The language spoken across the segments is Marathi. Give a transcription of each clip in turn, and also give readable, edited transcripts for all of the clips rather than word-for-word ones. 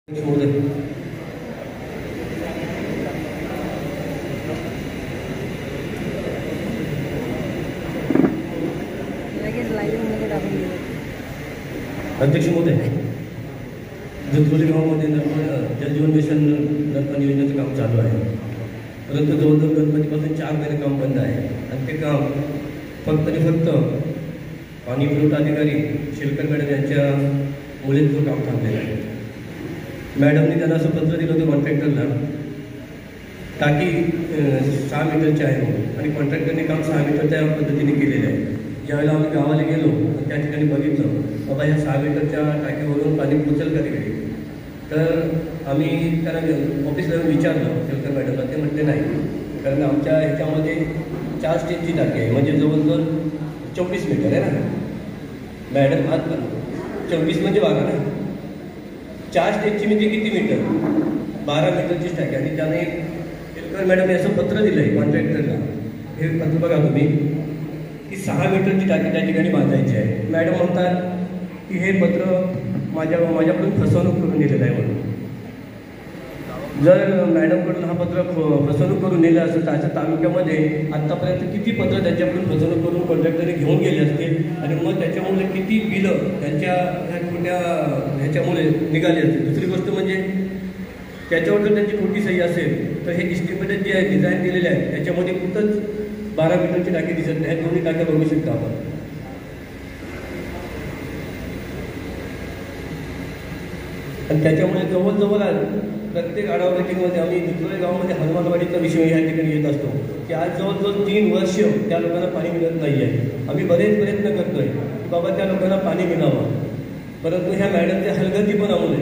अध्यक्ष महोदय, जगदोली गावामध्ये जलजीवन मिशन नळपाणी योजनेचं काम चालू आहे, परंतु जवळजवळ गणपतीपासून 4 महिने काम बंद आहे आणि ते काम फक्त आणि फक्त पाणी पुरवठा अधिकारी शिलकर मॅडम यांच्या मुलींचं काम थांबलेलं आहे. मॅडमने त्यांना असं पत्र दिलं होतं कॉन्ट्रॅक्टरला, टाकी 6 मीटरची आहे म्हणून, आणि कॉन्ट्रॅक्टरने काम 6 मीटरच्या पद्धतीने केलेलं आहे. ज्यावेळेला आम्ही गावाला गेलो त्या ठिकाणी बघितलं, बाबा ह्या 6 मीटरच्या टाकीवरून पाणी पोचेल का तिकडे, तर आम्ही त्यांना ऑफिसला विचारलं शिलकर मॅडमला, ते म्हटले नाही, कारण आमच्या ह्याच्यामध्ये 4 स्टेजची टाकी आहे, म्हणजे जवळजवळ 24 मीटर आहे ना मॅडम. आज 24 म्हणजे बघा ना, 4 स्टेजची म्हणजे किती मीटर, 12 मीटरचीच टाकी. आणि त्याने शिलकर मॅडमने असं पत्र दिलं आहे कॉन्ट्रॅक्टरला, हे पत्र बघा तुम्ही, की 6 मीटरची टाकी त्या ठिकाणी बांधायची आहे. मॅडम म्हणतात की हे पत्र माझ्याकडून फसवणूक करून दिलेलं आहे म्हणून. जर मॅडमकडून हा पत्र फसवणूक करून नेलं असेल तर अशा तालुक्यामध्ये आत्तापर्यंत किती पत्र त्यांच्याकडून फसवणूक करून कॉन्ट्रॅक्टरने घेऊन गेले असतील, आणि मग त्याच्यामुळे किती बिलं त्यांच्या ह्या छोट्या ह्याच्यामुळे निघाली असतील. दुसरी गोष्ट म्हणजे त्याच्यावर जर त्यांची खोटी सही असेल तर हे इस्टिमेटेड जे आहे डिझाईन दिलेले आहे त्याच्यामध्ये कुठंच 12 मीटरची टाकी दिसत नाही. दोन्ही टाक्या बघू शकता आपण. आणि त्याच्यामुळे जवळजवळ प्रत्येक आढावा मीटिंगमध्ये आम्ही दुसऱ्या गावामध्ये हनुमानवाडीचा विषय या ठिकाणी येत असतो, की आज जवळजवळ 3 वर्ष त्या लोकांना पाणी मिळत नाही आहे. आम्ही बरेच प्रयत्न करतोय की बाबा त्या लोकांना पाणी मिळावं, परंतु ह्या मॅडमच्या हलगर्जीपणामुळे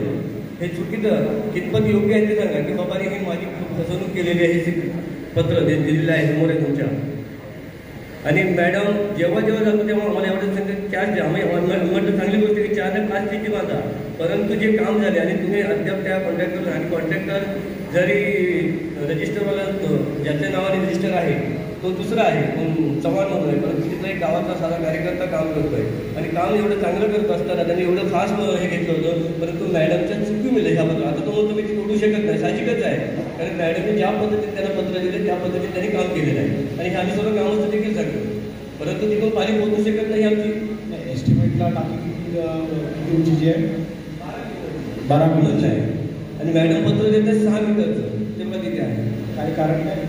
हे चुकीचं कितपत योग्य आहे ते सांगा, की बाबा ही माझी फसवणूक केलेली आहे हे पत्र दिलेलं आहे समोर आहे तुमच्या. आणि मॅडम जेव्हा जातो तेव्हा आम्हाला एवढं सांगतात 4 द्या. आम्ही म्हटलं चांगली गोष्ट की 4 5 स्टेजची बांधा, परंतु जे काम झाले आणि तुम्ही अद्याप त्या कॉन्ट्रॅक्टर, आणि कॉन्ट्रॅक्टर जरी रजिस्टरवाला ज्याच्या नावाने रजिस्टर आहे तो दुसरा आहे, चव्हाण म्हणून आहे, परंतु तिथला एक गावातला साधा कार्यकर्ता काम करतोय आणि काम एवढं चांगलं करत असताना त्यांनी एवढं फास्ट हे घेतलं होतं, परंतु मॅडमच्या चुकी मिळेल ह्याबद्दल. आता तो म्हणतो मी ती तोडू शकत नाही, साहजिकच आहे, कारण मॅडमने ज्या पद्धतीने त्यांना पत्र दिलं त्या पद्धतीने त्यांनी काम केलेलं आहे आणि आम्ही सर्व कामाचं देखील सांगतो, परंतु तिथून पाणी पोहोचू शकत नाही. आमची एस्टिमेटला टाकी उंची आहे 12 मीटरची आहे आणि मॅडम पत्र देतात 6 मीटरचं, तेव्हा तिथे आहे काही कारण नाही.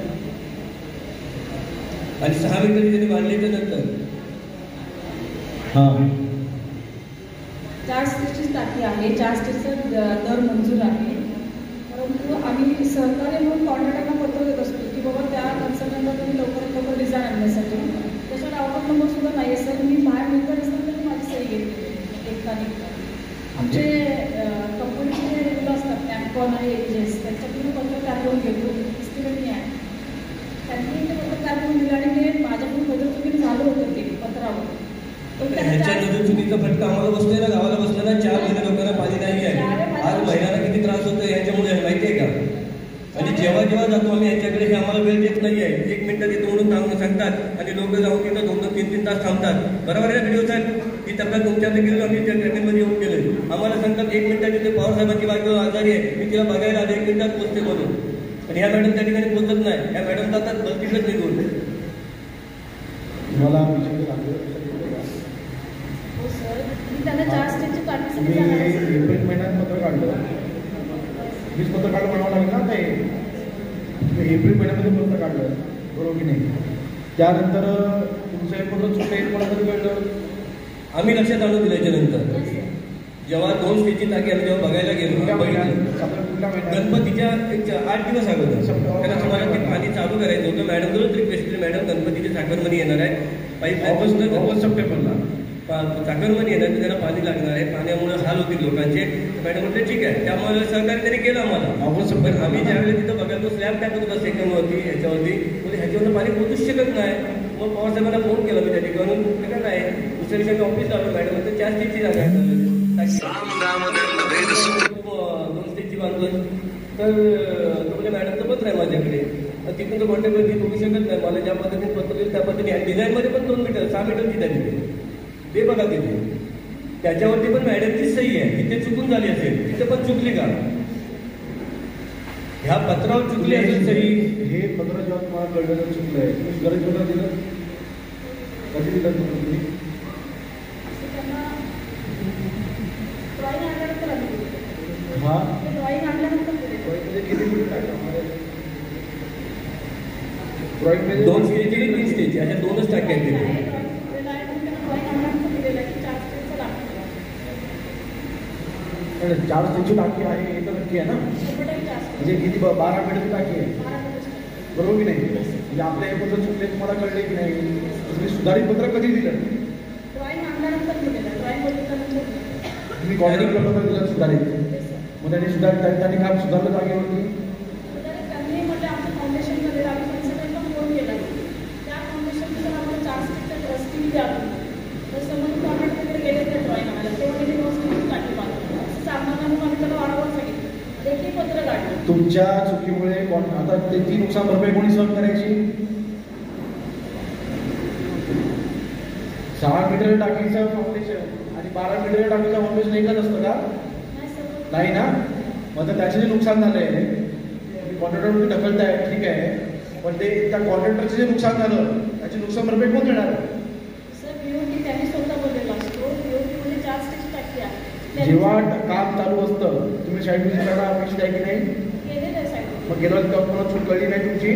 आणि 6 मीटर त्यांनी बांधल्याच्या नंतर 4 स्टेजची टाकी आहे, 4 स्टेजचा दर मंजूर आहे, परंतु आम्ही सहकार्य म्हणून कॉन्ट्रॅक्टरला पत्र देत असतो की बाबा त्या कन्सल्टंटला तुम्ही लवकरात लवकर डिझाईन आणण्यासाठी. त्याच्यात आउटपुट नंबर सुद्धा नाही आहे सर. मी 5 मिनिटं असताना तरी माझी सही घेतली एकताने. आमचे कंपनीचे जे रुल असतात कॅम्पॉन आणि एजेस त्यांच्याकडून पत्र त्याकडून घेतो, इस्टिमेट नाही आहे, त्यांनी ते पत्र त्याकडून दिलं आणि ते माझ्याकडून बदल चुकीचं झालं होतं ते पत्रावर. ह्याच्यानंतर चुकीचा फटका आम्हाला बसतोय ना, गावाला बसला ना. 4 महिने लोकांना पाणी नाही आहे. आज महिन्याला किती त्रास होतो ह्याच्यामुळे माहिती आहे का? आणि जेव्हा जातो आम्ही ह्याच्याकडे हे आम्हाला वेळ देत नाही आहे. 1 मिनिटात येतो म्हणून सांगतात आणि लोक जाऊन तिथं 2-3 तास थांबतात. बरोबर आहे व्हिडिओ साहेब, की तब्येत तुमच्याकडे गेलो आम्ही त्या ट्रेनिंगमध्ये येऊन गेलो. आम्हाला सांगतात 1 मिनिटात तिथे पवार साहेबांची बायको आजारी आहे, मी तिला बघायला आले 1 मिनिटात पोहोचते म्हणून, आणि ह्या मॅडम त्या ठिकाणी पोहोचत नाही. ह्या मॅडम जातात बस तिकडेच निघून. मला एप्रिल महिन्यात पत्र काढलं, 20 पत्र काढलं म्हणावं लागेल ना. ते एप्रिल महिन्यामध्ये पत्र काढलं, बरोबर की नाही? त्यानंतर तुमचं हे पत्र चुकलं हे मला कधी कळलं? आम्ही लक्षात आणून दिल्याच्यानंतर जेव्हा 2 स्टेजची टाकी आम्ही जेव्हा बघायला गेलो, गणपतीच्या 8 दिवस अगोदर, कारण तुम्हाला ते पाणी चालू करायचं होतं. मॅडमकडूनच रिक्वेस्ट केली, मॅडम गणपतीची साखरमणी येणार आहे, ऑगस्ट सप्टेंबरला साखरमणी येणार, तर त्याला पाणी लागणार आहे, पाण्यामुळे हाल होतील लोकांचे. मॅडम म्हटलं ठीक आहे, त्यामुळे सहकार्य त्यांनी केलं आम्हाला. ऑगस्ट सप्टेंबर आम्ही ज्यावेळेस तिथं बघायला स्लॅब टाकत होता सेकंडवरती ह्याच्यावरती, म्हणजे ह्याच्यावरनं पाणी पोहोचूच शकत नाही. मग पवार साहेबांना फोन केला मी त्या ठिकाणून, काय नाही. दुसऱ्या दिवशी आम्ही ऑफिस आलो, मॅडम म्हणतो 4 स्टेजची जागा आहे, 2 स्टेजची बांधून. तर म्हणजे मॅडमचं पत्र आहे माझ्याकडे, तिथून तो कॉन्टॅक्ट बघू शकत नाही. मला ज्या पद्धतीने पत्र दिलं त्या पद्धतीने डिझाईनमध्ये पण 2 मीटर 6 मीटरची झाली ते बघा तिथे. त्याच्यावरती पण मॅडमची सही आहे, तिथे चुकून झाली असेल, तिथे पण चुकली का? ह्या पत्रावर चुकले असेल तरी हे पत्र जेव्हा तुम्हाला कळलं चुकलं आहे तुम्ही गरज पत्र दिलं कधी दिलं तुम्ही हा ड्रॉईंगमध्ये किती मिनिट टाकलं ड्रॉईंगमध्ये 2 स्टेज केली 3 स्टेज अशा 2च टाक्या केली. पण 4 स्टेजची टाकी आहे हे तर नक्की आहे ना म्हणजे किती 12 मीटरची टाकी आहे बरोबर की नाही म्हणजे आपल्या हे पत्र चुकले तुम्हाला कळले की नाही तुम्ही सुधारित पत्र कधी दिलं तुम्ही कॉन्ट्रॅक्ट पत्र दिलं सुधारित मग त्यांनी सुधारित त्यांनी काम सुधारलं जागेवरती तुमच्या चुकीमुळे आता ती नुकसान भरपाई कोणी सहन करायची 6 मीटर टाकीचं फाउंडेशन आणि 12 मीटर टाकीचं फाउंडेशन एकच असतं का नाही ना मग तर त्याचे जे नुकसान झालंय कॉन्ट्रॅक्टरवरती ढकलताय ठीक आहे पण ते त्या कॉन्ट्रॅक्टरचं जे नुकसान झालं त्याची नुकसान भरपाई कोण देणार जेव्हा काम चालू असतं तुम्ही साईड विजिट करायला अपेक्षित आहे की नाही मग गेलं तुम्हाला चूक कळली नाही तुमची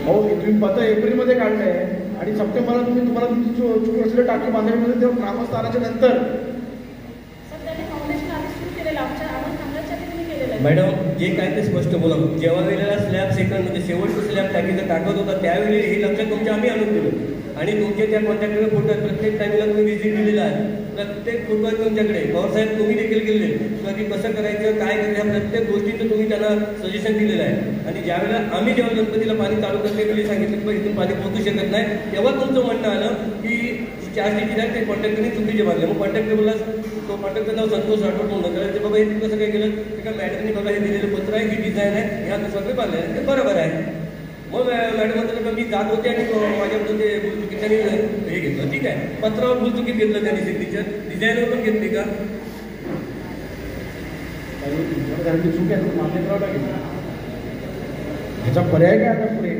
हो तुम्ही पत्र एप्रिलमध्ये काढलंय आणि सप्टेंबरला तुम्हाला तुमची चूक असलेली टाकी बांधण्यामध्ये तेव्हा ग्रामस्थ आल्याच्या नंतर मॅडम जे काय ते स्पष्ट बोला जेव्हा वेळेला स्लॅब सेकंड म्हणजे शेवटचं स्लॅब टाकीचं टाकत होता त्यावेळी हे लक्षात तुमच्या आम्ही आणून दिलं आणि तुमचे त्या कॉन्टॅक्टवर फोटो आहेत प्रत्येक टाईमला तुम्ही व्हिजिट दिलेला आहे प्रत्येक फोटो आहे तुमच्याकडे पवारसाहेब तुम्ही देखील केले की कसं करायचं काय करायचं ह्या प्रत्येक गोष्टीचं तुम्ही त्यांना सजेशन दिलेलं आहे आणि ज्यावेळेला आम्ही जेव्हा गणपतीला पाणी चालू करते वेळी सांगितलं की इथून पाणी पोहोचू शकत नाही तेव्हा तुमचं म्हणणं आलं की 4 स्टेज आहेत ते कॉन्टॅक्टरने चुकीचे बांधले मग कॉन्टॅक्टर बोलला तो कॉन्टॅक्टर नाव संतोष राठोड म्हणून करायचं बाबा हे कसं काय केलं का मॅडमने बघा हे दिलेलं पत्र आहे ही डिझाईन आहे ह्या दुसरं बांधले ते बरोबर आहे मग मॅडम म्हणतात मी जात होते आणि माझ्याकडून ते भूलचुकीत त्यांनी हे घेतलं ठीक आहे पत्रावर भूलचुकीत घेतलं त्यांनी सिग्नेचर डिझाईनवर पण घेतली का चूक आहे मान्य करावं लागेल ह्याचा पर्याय काय आता पुढे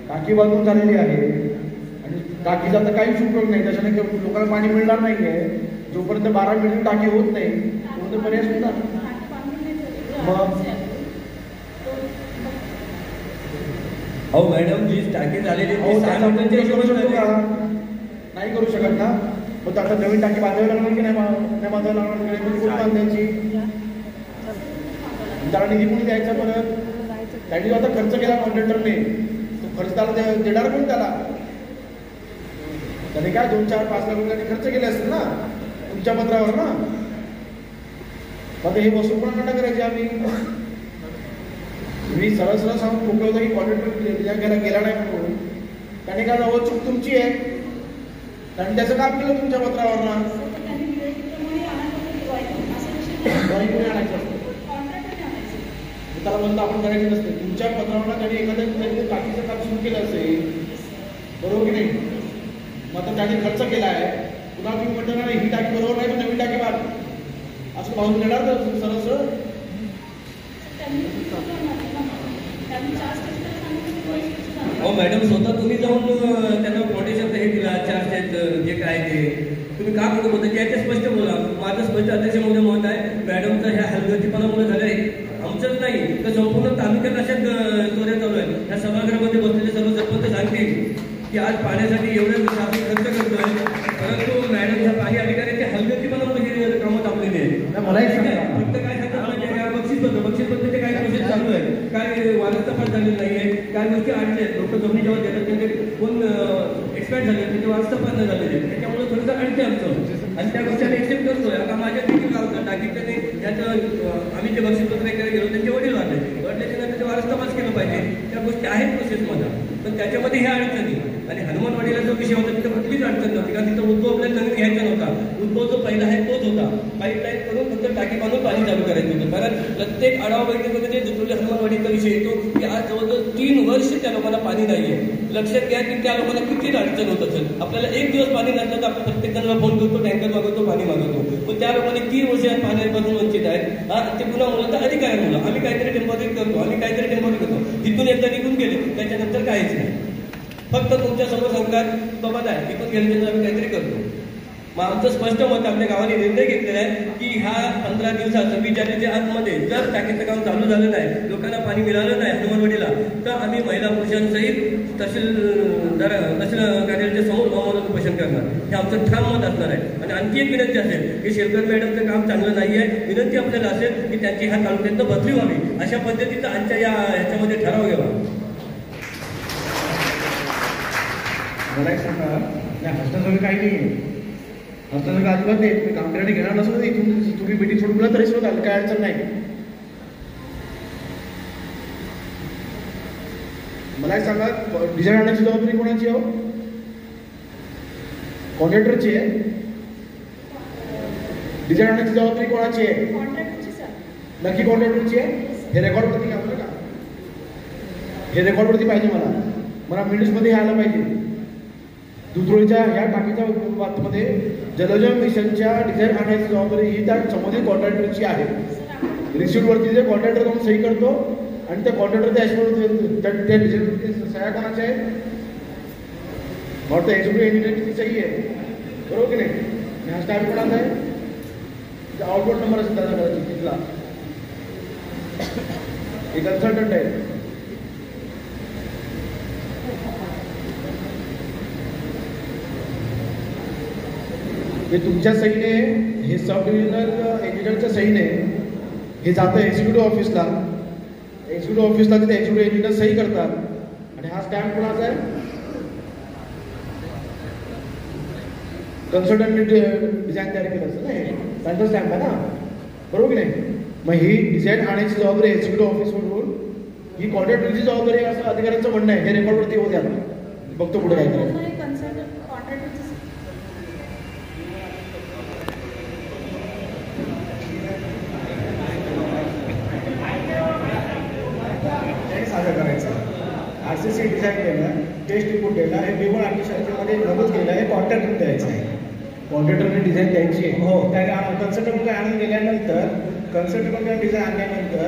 टाकी बांधून झालेली आहे आणि टाकीचा तर काहीच उपयोग नाही त्याच्याने लोकांना पाणी मिळणार नाही आहे जोपर्यंत 12 मीटर टाकी होत नाही तोपर्यंत पर्याय सुद्धा मग अहो मॅडम जी टाकी झालेली नाही करू शकत ना मग आता नवीन टाकी बांधावी लागणार की नाही बांधायला लागणार कुठे बांधायची त्याला निधी कोणी द्यायचा परत त्यांनी आता खर्च केला कॉन्ट्रॅक्टरने तो खर्च त्याला देणार पण त्याने काय 2, 4, 5 लाख रुपयांनी खर्च केले असतील ना तुमच्या पत्रावर ना आता हे वसूल कोणाकडे करायचे आम्ही मी सरळ सांगून मोकळं होतं की कॉन्ट्रॅक्टर गेला नाही म्हणून त्याने काय जावं चूक तुमची आहे त्यांनी त्याचं काम केलं तुमच्या पत्रावर ना त्याला म्हणतो आपण करायचे नसते तुमच्या पत्रावर त्यांनी एखाद्या टाकीचं काम सुरू केलं असेल बरोबर की नाही मग आता त्याने खर्च केला आहे पुन्हा तुम्ही म्हणणार ही टाकी बरोबर नाही तर नवीन टाकी बांध असं पाहून देणार तर सरळ हो मॅडम स्वतः तुम्ही जाऊन त्यांना फाउंडेशन हे दिला 4 स्टेज जे काय ते तुम्ही का कुठं बोलता त्याचे स्पष्ट बोला माझं स्पष्ट अध्यक्ष मत आहे मॅडमचं ह्या हलगर्जीपणामुळे झालं आहे आमचंच नाही तर संपूर्ण तालुक्यात अशाच चोऱ्या चालू आहेत ह्या सभागृहामध्ये बसलेले सर्व सरपंच सांगतील की आज पाण्यासाठी एवढं आपण खर्च करतोय परंतु मॅडम ह्या पाणी अधिकाऱ्यांच्या हलगर्जीपणामुळे हे कामं थांबलेली आहे मला फक्त काय सांगतात बक्षीसपत्राचे काय प्रोसेस चालू आहे काय वारस तपास झालेला नाही आहे काय गोष्टी आणल्या आहेत लोक जमिनी जेव्हा देतात त्यांचे कोण एक्सपायर झाले त्याचे वारस तपास नाही झालेले त्याच्यामुळे थोडंसं आणते आमचं आणि त्या गोष्टी आम्ही एक्सेप्ट करतोय आता माझ्या देखील गावचं टाकीच्याने याचं आम्ही जे बक्षीसपत्र वगैरे गेलो त्यांचे वडील वाढले वडल्याच्या नंतर ते वारस तपास केलं पाहिजे त्या गोष्टी आहेत प्रोसेसमध्ये पण त्याच्यामध्ये ह्या अडचणी आणि हनुमानवाडीला जो विषय होता तिथं कुठलीच अडचण नव्हती, कारण तिथं उद्भव आपल्याला नवीन घ्यायचा नव्हता. उद्भव जो पहिला आहे तोच होता, पाईपलाईन करून फक्त टाकी बांधून पाणी चालू करायचं होतं. कारण प्रत्येक आढावा बैठकीमध्ये जे दुसऱ्या हनुमानवाडीचा विषय येतो की आज जवळजवळ 3 वर्ष त्या लोकांना पाणी नाहीये. लक्षात घ्या की त्या लोकांना किती अडचण होत असेल. आपल्याला एक दिवस पाणी नसलं तर आपण प्रत्येक जणांना फोन करतो, टँकर मागवतो, पाणी मागवतो. पण त्या लोकांनी 3 वर्ष पाण्यापासून वंचित आहेत. ते पुन्हा मुलं तर अधिकार आहे. मुलं आम्ही काहीतरी टेम्पररी करतो, आम्ही काहीतरी टेम्पररी करतो. तिथून एकदा निघून गेले त्याच्यानंतर काहीच नाही. फक्त तुमच्या समोर सांगतात बाबा नाही तिथून गेल्यानंतर आम्ही काहीतरी करतो. मग आमचं स्पष्ट मत आपल्या गावाने निर्णय घेतलेला आहे की ह्या 15 दिवसात 26 जानेवारीच्या आतमध्ये जर टाकीचं काम चालू झालं नाही, लोकांना पाणी मिळालं नाही हनुमानवाडीला, तर आम्ही महिला पुरुषांसहित तहसीलदार कार्यालयाच्या समोर आमरण उपोषण करणार. हे आमचं ठाम मत असणार आहे. आणि आणखी एक विनंती असेल की शेरकर मॅडमचं काम चांगलं नाही आहे. विनंती आपल्याला असेल की त्यांची ह्या तालुक्यातनं बदली व्हावी, अशा पद्धतीचा आमच्या ह्याच्यामध्ये ठराव घ्यावा. मला एक सांगा, नाही हस्तांतरण काही नाही आहे, हस्तांतरण अजिबात नाही. तुम्ही कामगारांनी घेणार नसलं तर इथून तुम्ही मिटिंग सोडून गेला तरी सुद्धा काय अडचण नाही. मला एक सांगा, डिझाईन आणण्याची जबाबदारी कोणाची आहे? कॉन्ट्रॅक्टरची आहे. डिझाईन आणण्याची जबाबदारी कोणाची आहे? कॉन्ट्रॅक्टरची सर. नक्की कॉन्ट्रॅक्टरची आहे? हे रेकॉर्डवरती घ्या का? हे रेकॉर्डवरती पाहिजे मला मिनिट्समध्ये आलं पाहिजे. दुधरोळीच्या ह्या टाकीच्या बाबतीमध्ये जलजीवन मिशनच्या डिझाईन आणायची जबाबदारी ही त्या संबंधित कॉन्ट्रॅक्टरची आहे. रिसिप्टवरती जे कॉन्ट्रॅक्टर जाऊन सही करतो आणि त्या कॉन्ट्रॅक्टरच्या त्या डिझाईनवरती सह्या कोणाच्या आहेत? वाटतं एक्झिक्युटिव्ह इंजिनिअरची सही आहे, बरोबर की नाही? हा स्टाफ कोणाचा आहे? आउटपुट नंबर असेल त्याचा कदाचित तिथला. हे कन्सल्टंट आहे. हे तुमच्या सहीने, हे सब डिव्हिजनल इंजिनियरच्या सहीने हे जातं एक्झिक्युटिव्ह ऑफिसला. एक्झिक्युटिव्ह ऑफिसला तिथे एक्झिक्युटिव्ह इंजिनियर सही करतात आणि हा स्टॅम्प कोणाचा आहे? कन्सल्टंटने डिझाईन तयार केलं असेल ना, हे त्यांचा स्टॅम्प आहे ना, बरोबर की नाही? मग ही डिझाईन आणायची जबाबदारी एक्झिक्युटिव्ह ऑफिसवरून ही कॉन्ट्रॅक्टरची जबाबदारी असं अधिकाऱ्यांचं म्हणणं आहे. हे रेकॉर्डवरती होऊ द्या, बघतो पुढे काय करायचं. RCC डिझाईन केलं, टेस्ट रिपोर्ट केला, हे B1 आर्टिफिशियलमध्ये नमूद केलं, हे कॉन्ट्रॅक्टर द्यायचं आहे. कॉन्ट्रॅक्टरने डिझाईन द्यायची आहे. हो, त्याने कन्सल्टंटकडे आणून गेल्यानंतर कन्सल्टंटकडे डिझाईन आणल्यानंतर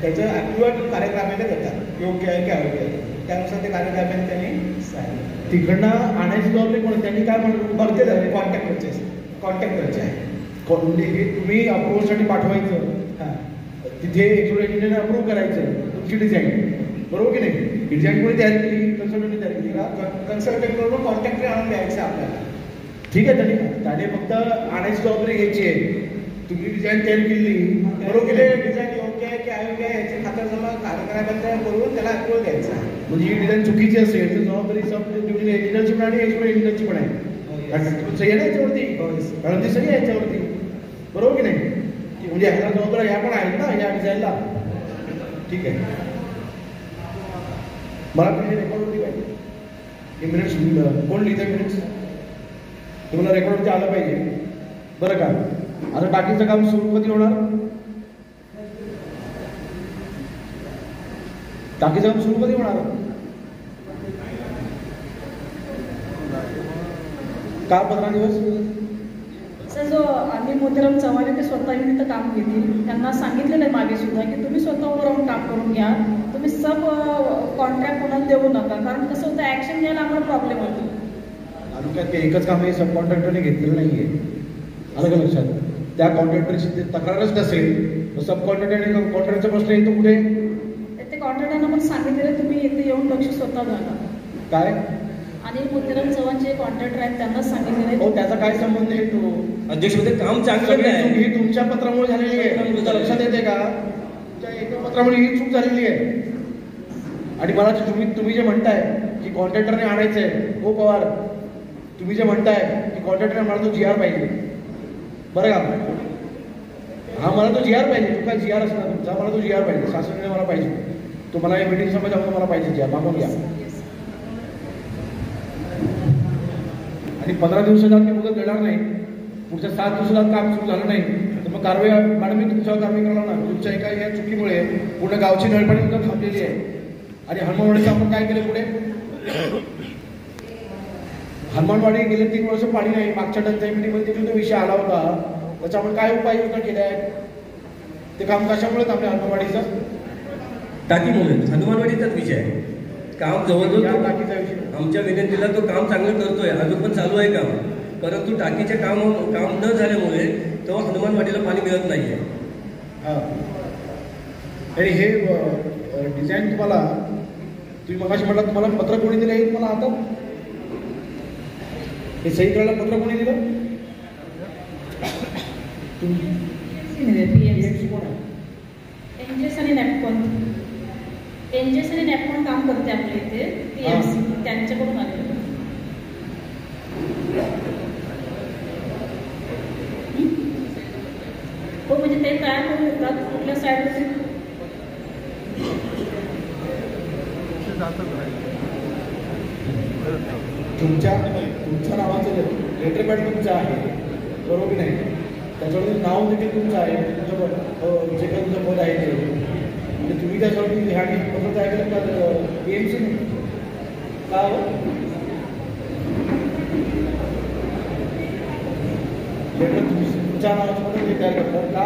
त्याचं ॲक्टिव्ह कार्यक्रमाने देतात योग्य आहे की अयोग्य आहे. त्यानुसार ते कार्यक्रमाने त्यांनी तिकडनं आणायची जबाबदारी कोण? त्यांनी काय म्हणून बघते झाले कॉन्ट्रॅक्टरचे आहे. म्हणजे हे तुम्ही अप्रूव्हसाठी पाठवायचं, हां तिथे एक्झिक्युटिव्ह इंजिनियर अप्रूव्ह करायचं तुमची डिझाईन, बरोबर की नाही? डिझाईन कोणी तयार केली? कन्सल्टंटने तयार केली का? कन्सल्टंटकडून कॉन्ट्रॅक्टर आणून द्यायचं आपल्याला. ठीक आहे, त्याने फक्त आणायची जबाबदारी घ्यायची आहे. तुम्ही डिझाईन तयार केली, बरोबर की डिझाईन योग्य आहे की अयोग्य आहे याची खातरजमा कार्यक्रमाबद्दल करून त्याला अप्रूव्ह द्यायचा. म्हणजे ही डिझाईन चुकीची असेल तर जबाबदारी सब डिव्हिजन इंजिनियरची पण आणि एक्झिक्युटिव्ह इंजिनियरची पण आहे. कारण सही आहे ना याच्यावरती, कारण ती सही आहे याच्यावरती, बरोबर की नाही? म्हणजे ह्याला जबाबदारी ह्या पण आहेत ना या डिझाईनला. ठीक आहे, मला पण हे रेकॉर्डवरती पाहिजे. हे मिनिट्स कोण लिहितं? मिनिट्स तुम्हाला रेकॉर्डवरती आलं पाहिजे, बरं का? आता टाकीचं काम सुरू कधी होणार? टाकीचं काम सुरू कधी होणार? का 15 दिवस? सर, जो आम्ही मोतीराम चव्हाण ते स्वतः येऊन इथं काम घेतील, त्यांना सांगितलेलं आहे मागे सुद्धा की तुम्ही स्वतः उभं राहून काम करून घ्या, तुम्ही सब कॉन्ट्रॅक्ट कोणाला देऊ नका. कारण कसं होतं, ॲक्शन घ्यायला आम्हाला प्रॉब्लेम होतो. तालुक्यात एकच काम हे सब कॉन्ट्रॅक्टरने घेतलेलं नाही आहे, आलं का लक्षात? त्या कॉन्ट्रॅक्टरची तक्रारच नसेल तर सब कॉन्ट्रॅक्टरने कॉन्ट्रॅक्टरचा प्रश्न येतो कुठे? ते कॉन्ट्रॅक्टरना पण सांगितलेलं तुम्ही इथे येऊन लक्ष स्वतः घाला. काय? आणि मोतीराम चव्हाण जे कॉन्ट्रॅक्टर आहेत त्यांना सांगितलेलं आहे. हो, त्याचा काय संबंध आहे? तो अध्यक्ष काम चांगलं आहे. ही तुमच्या पत्रामुळे झालेली आहे, तुमच्या लक्षात येते का? तुमच्या एका पत्रामुळे ही चूक झालेली आहे. आणि मला तुम्ही जे म्हणताय की कॉन्ट्रॅक्टरने आणायचंय, हो पवार, तुम्ही जे म्हणताय की कॉन्ट्रॅक्टरने मला तो GR पाहिजे, बरं का? हा, मला तो GR पाहिजे. तो काय GR असणार तुमचा? मला तो GR पाहिजे, शासनाने मला पाहिजे. तुम्हाला या मीटिंग समज तुम्हाला पाहिजे घ्या, मागून घ्या. आणि 15 दिवसात मी मुदत देणार नाही. पुढच्या 7 दिवसात काम सुरू झालं नाही तर मग कारवाई मॅडम मी तुमच्यावर कारवाई करणार ना. तुमच्या एका या चुकीमुळे पूर्ण गावची नळपाणी सुद्धा थांबलेली आहे. आणि हनुमानवाडीचं आपण काय केलं पुढे? हनुमानवाडी गेले 3 वर्ष पाणी नाही. मागच्या टंचाई मीटिंगमध्ये जो विषय आला होता त्याच्यामुळे काय उपाययोजना केल्या आहेत? ते काम कशामुळे थांबले हनुमानवाडीचं? टाकीमुळे. हनुमानवाडीचाच विषय आहे. काम जवळजवळ टाकीचा विषय आमच्या विनंतीला तो काम चांगलं करतोय, अजून पण चालू आहे काम. परंतु टाकीचे काम न झाल्यामुळे तेव्हा हनुमानवाडीला पाणी मिळत नाहीये. हां. आणि हे डिझाईन तुम्हाला तुम्ही मगाशी म्हटलं तुम्हाला पत्र कोणी दिलं आहे? तुम्हाला आता हे सही करायला पत्र कोणी दिलं? एनजीएस आणि नॅपकॉन. एनजीएस आणि नॅपकॉन काम करते आपल्या इथे PMC, त्यांच्याकडून आले. हो, म्हणजे ते तयार करून येतात कुठल्या साईडला तुमच्या नावाचं लेटरपॅड तुमचं आहे, बरोबर नाही? त्याच्यावरती नाव देखील तुमचं आहे, तुमचं जे काही तुमचं पद आहे ते. आणि तुम्ही त्याच्यावरती ह्या पत्र तयार केलं का PMC का? लेटर तुमच्या नावाचं पत्र ते तयार करतात का?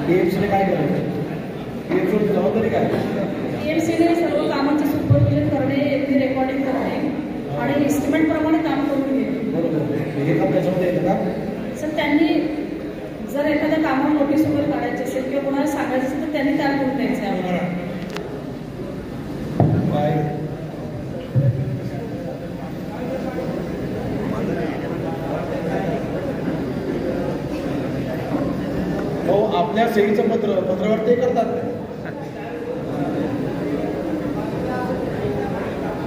PMCने काय करायचं? PMCची जबाबदारी काय? PMCने सर्व कामांचे सुपरविजन करणे, ते रेकॉर्डिंग करणे आणि एस्टिमेट प्रमाणे काम करून घेणे. बरोबर. हे काम त्याच्यामध्ये येतं का? सर, त्यांनी जर एखाद्या कामावर नोटीस वगैरे काढायची असेल किंवा कोणाला सांगायचं असेल तर त्यांनी तयार करून द्यायचं आहे आम्हाला. हो, आपल्या सहीचं पत्रावर ते करतात.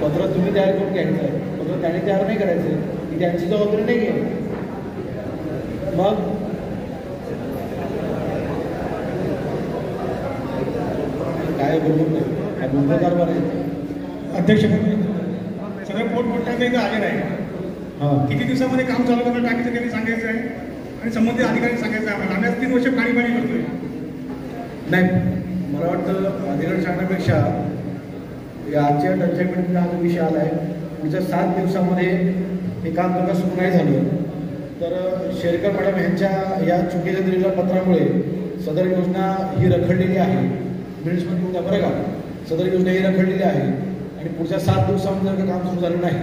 पत्र तुम्ही तयार करून घ्यायचं, पत्र त्याने तयार नाही करायचं, ही त्यांची जबाबदारी नाही आहे. मग काय बरोबर नाही, हा दुसरा कारभार आहे. अध्यक्ष सगळं पोटपोटाचं इथं आलेलं आहे. हां, किती दिवसामध्ये काम चालू करणं टाकीचं त्यांनी सांगायचं आहे आणि संबंधित अधिकारी सांगायचं आहे. आम्ही 3 वर्ष पाणी करतोय. नाही, मला वाटतं अधिकारी सांगण्यापेक्षा या आजच्या टंचाई मीटिंगला हा जो विषय आला आहे, पुढच्या 7 दिवसामध्ये हे काम जर का सुरू नाही झालं तर शेरकर मॅडम यांच्या या चुकीच्या दिलेल्या पत्रामुळे सदर योजना ही रखडलेली आहे. मिनिट्समध्ये तुमच्या बरं का, सदर योजना ही रखडलेली आहे आणि पुढच्या 7 दिवसामध्ये जर का काम सुरू झालं नाही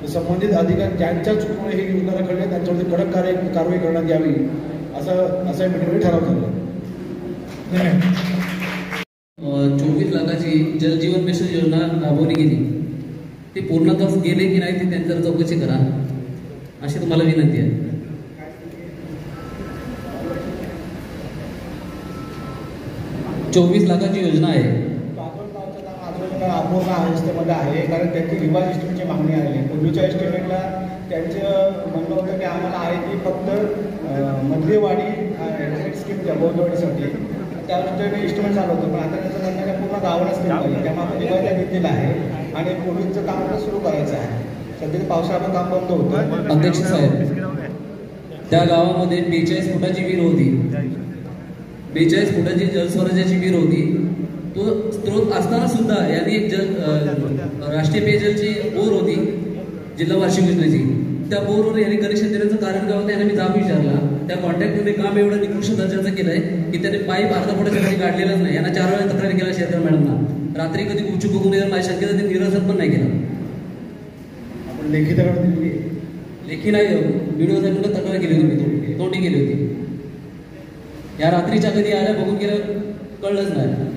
तर संबंधित अधिकारी ज्यांच्या चुकीमुळे ही योजना रखडली आहे त्यांच्यावरती कडक कारवाई करण्यात यावी असं मीटिंगमध्ये ठराव झाला. 24 लाखाची जलजीवन मिशन योजना राबवली गेली, ती पूर्णतः गेले की नाही ते त्यांच्यावर चौकशी करा अशी तुम्हाला विनंती आहे. लाखाची योजना आहे. अपूर्ण अवस्थेमध्ये आहे, कारण त्यांची रिवाज एस्टिमेटची मागणी आली. पूर्वीच्या एस्टिमेटला त्यांचं म्हणणं होतं की आम्हाला आहे ती फक्त मधली वाढी स्कीम बोरवाडीसाठी त्यावेळेस एस्टिमेट चालू होतं. पण आता त्याचं म्हणणं काय पूर्ण गावालाच केलं पाहिजे, त्यामुळे आपण रिवाजला घेतलेलं आहे आणि पूर्वीचं काम आता सुरू करायचं आहे. सध्या पावसाळ्यात काम बंद होतं. अध्यक्ष साहेब, त्या गावामध्ये 42 फुटाची विहीर होती. 42 फुटाची जलस्वराज्याची विहीर होती. तो स्त्रोत असताना सुद्धा यांनी एक राष्ट्रीय पेयजलची बोर होती जिल्हा वार्षिक योजनेची. त्या बोरवर यांनी कनेक्शन देण्याचं कारण काय होतं यांना मी जाब विचारला. त्या कॉन्ट्रॅक्टरने काम एवढं निकृष्ट दर्जाचं केलंय की त्याने पाईप अर्धा फुटाच्या खाली काढलेलाच नाही. यांना 4 वेळा तक्रारी केला शेतकरी मॅडमना. रात्री कधी गुपचूप बघून येणार माझ्या शक्यता ते निरसन पण नाही केलं. आपण लेखी तक्रार दिली, लेखी नाही, व्हिडिओसाठी तक्रार केली होती, तोंडी केली होती. या रात्रीच्या कधी आल्या बघून गेलं कळलंच नाही.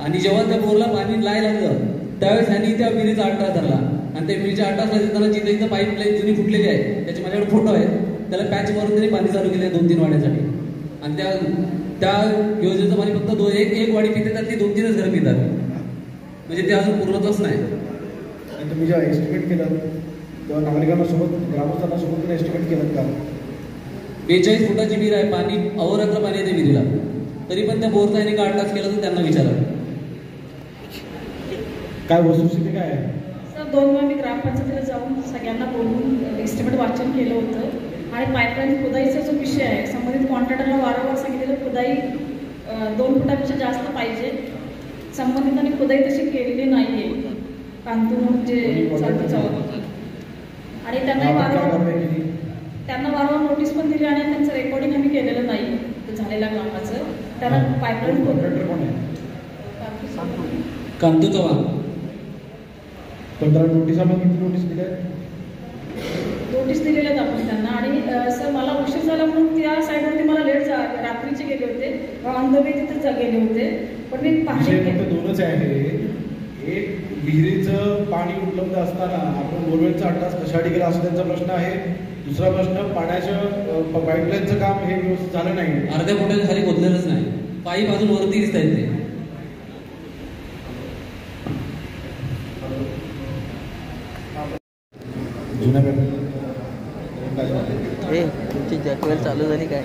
आणि जेव्हा त्या बोरला पाणी नाही लागलं त्यावेळेस ह्यांनी त्या विहिरीचा अट्टा धरला आणि त्या विहिरीच्या अट्टासला देताना जिथं पाईपलाईन जुनी फुटलेली आहे त्याचे माझ्याकडे फोटो आहेत. त्याला पॅच मारून त्यांनी पाणी चालू केले 2-3 वाड्यासाठी. आणि त्या योजनेचं पाणी फक्त एक वाडी पिते तर ती 2-3च घरं पितात. म्हणजे ते अजून पूर्णत्वच नाही. आणि तुम्ही जेव्हा एस्टिमेट केलं तेव्हा नागरिकांना सोबत ग्रामस्थांना सोबत एस्टिमेट केलं का? 42 फुटाची विहीर आहे, पाणी अहोरात्र पाणी येते विहिरीला, तरी पण त्या बोरचा यांनी काढताच केला, तर त्यांना विचारा काय वस्तुस्थिती काय आहे? सर 2 वेळा मी ग्रामपंचायतीला जाऊन सगळ्यांना बोलून एस्टिमेट वाचन केलं होतं आणि पाईपलाईन खोदाईचा जो विषय आहे संबंधित कॉन्ट्रॅक्टरला वारंवार सांगितलेलं खोदाई 2 फुटापेक्षा जास्त पाहिजे. संबंधितांनी खोदाई तशी केलेली नाही आहे. कांतू म्हणून जे चालतं होतं आणि त्यांना वारंवार नोटीस पण दिली आणि त्यांचं रेकॉर्डिंग आम्ही केलेलं नाही झालेल्या कामाचं. त्यांना पाईपलाईन कांतू चव्हाण 15 नोटिसामध्ये किती नोटीस दिल्या? नोटीस दिलेल्या आहेत आपण त्यांना. आणि सर मला उशीर झाला म्हणून त्या साईडवरती मला लेट रात्रीचे गेले होते, ऑन द वे तिथे गेले होते. पण मी फक्त 2च आहे. एक विहिरीचं पाणी उपलब्ध असताना आपण बोरवेलचा अंदाज कशासाठी केला असं त्यांचा प्रश्न आहे. दुसरा प्रश्न पाण्याचं पाईपलाईनचं काम हे व्यवस्थित झालं नाही. अर्ध्या फुटाच्या खाली खोदलेलंच नाही, पाईप अजून वरती दिसत आहेत ते. जुन्या तुमची जॅकवेल चालू झाली काय?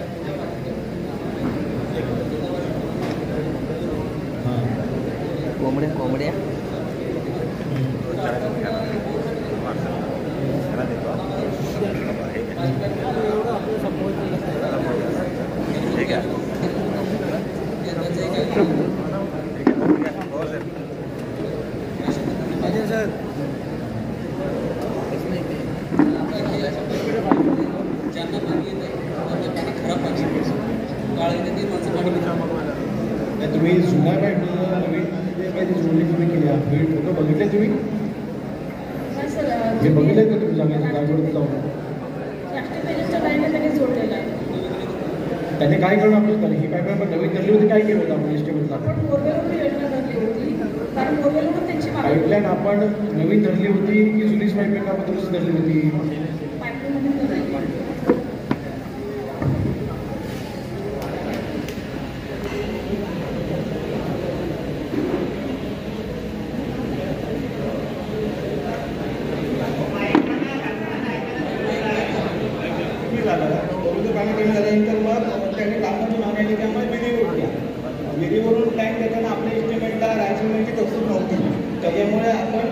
कोंबड्या ठीक आहे. सर ज्यांना पाणी येत आहे त्यांना पाणी खराब पाहिजे, काळ येते 3 माणसं पाणी तुम्ही जुन्या काय नवीन काही जोडणी तुम्ही केली आहे, फोटो बघितले तुम्ही? हे बघितले का तुम्ही जागेवरती जाऊन? त्यांनी काय करणं आपलं झालं ही पाईपलाईन पण नवीन धरली होती, काय केलं होतं आपण एस्टिमेटला? पाईपलाईन आपण नवीन धरली होती की जुनीच पाईपलाईन आपण दुरुस्त धरली होती? झाल्यानंतर मग त्यांनी कामाची मागणी त्यामुळे विहिरीवर घ्या. विहिरीवरून टँक देताना आपल्या इस्टिमेटला राजमाची तरतूद नव्हती, त्याच्यामुळे आपण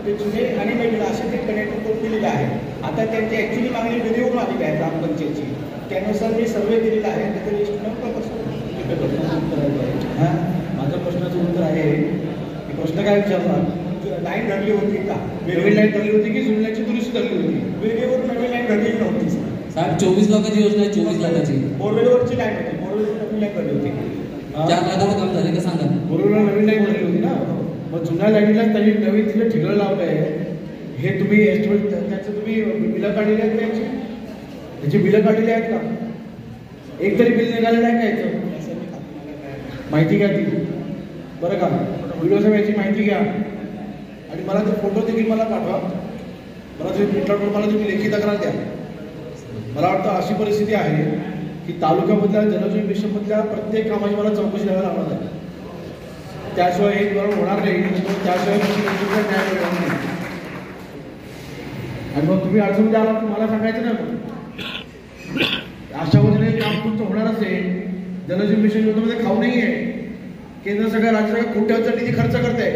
ते जुने आणि नवीन असे ते कनेक्ट करून दिलेलं आहे. आता त्यांची ॲक्च्युली मागणी विहिरीवरून आलेली आहे ग्रामपंचायतची, त्यानुसार मी सर्वे दिलेला आहे. त्याचं इस्टिमेट हां, माझ्या प्रश्नाचं उत्तर आहे की प्रश्न काय विचारला? लाईन धरली होती का? नवीन लाईन धरली होती की जुनी लाईनची दुरुस्ती धरली होती? विहिरीवरून नवीन लाईन धरली नव्हती साहेब. 24 लाखाची योजना आहे, 24 लाखाची बोरवेलवरची लाईन होती, बोरवेल नवीन लाईन धरली होती. 4 लाखाचं काम झालं का सांगा? बोरवेलला नवीन लाईन धरली होती ना, मग जुन्या लाईनीला त्यांनी नवीन तिला ठिगळं लावलं आहे. हे तुम्ही एस्टिमेट त्याचं तुम्ही बिलं काढलेली आहेत का? त्याची बिलं काढलेली आहेत का? एक तरी बिल निघालेलं आहे का याचं? माहिती घ्या ती बरं का, व्हिडिओ साहेब याची माहिती घ्या आणि मला ते फोटो देखील मला पाठवा. मला तुम्ही प्रिंटआउट करून मला तुम्ही लेखी तक्रार द्या. मला वाटतं अशी परिस्थिती आहे की तालुक्यामधल्या जलजीवन मिशनमधल्या प्रत्येक कामाची मला चौकशी द्यायला लागणार आहे. त्याशिवाय हे बरोबर होणार नाही, त्याशिवाय न्याय मिळणार नाही. आणि मग तुम्ही अडचणीत आला मला सांगायचं ना, मग अशा पद्धतीने काम तुमचं होणार असेल. जलजीवन मिशन योजनेमध्ये खाऊ नाही आहे. केंद्र सरकार राज्य सरकार कोट्यावधी निधी खर्च करते.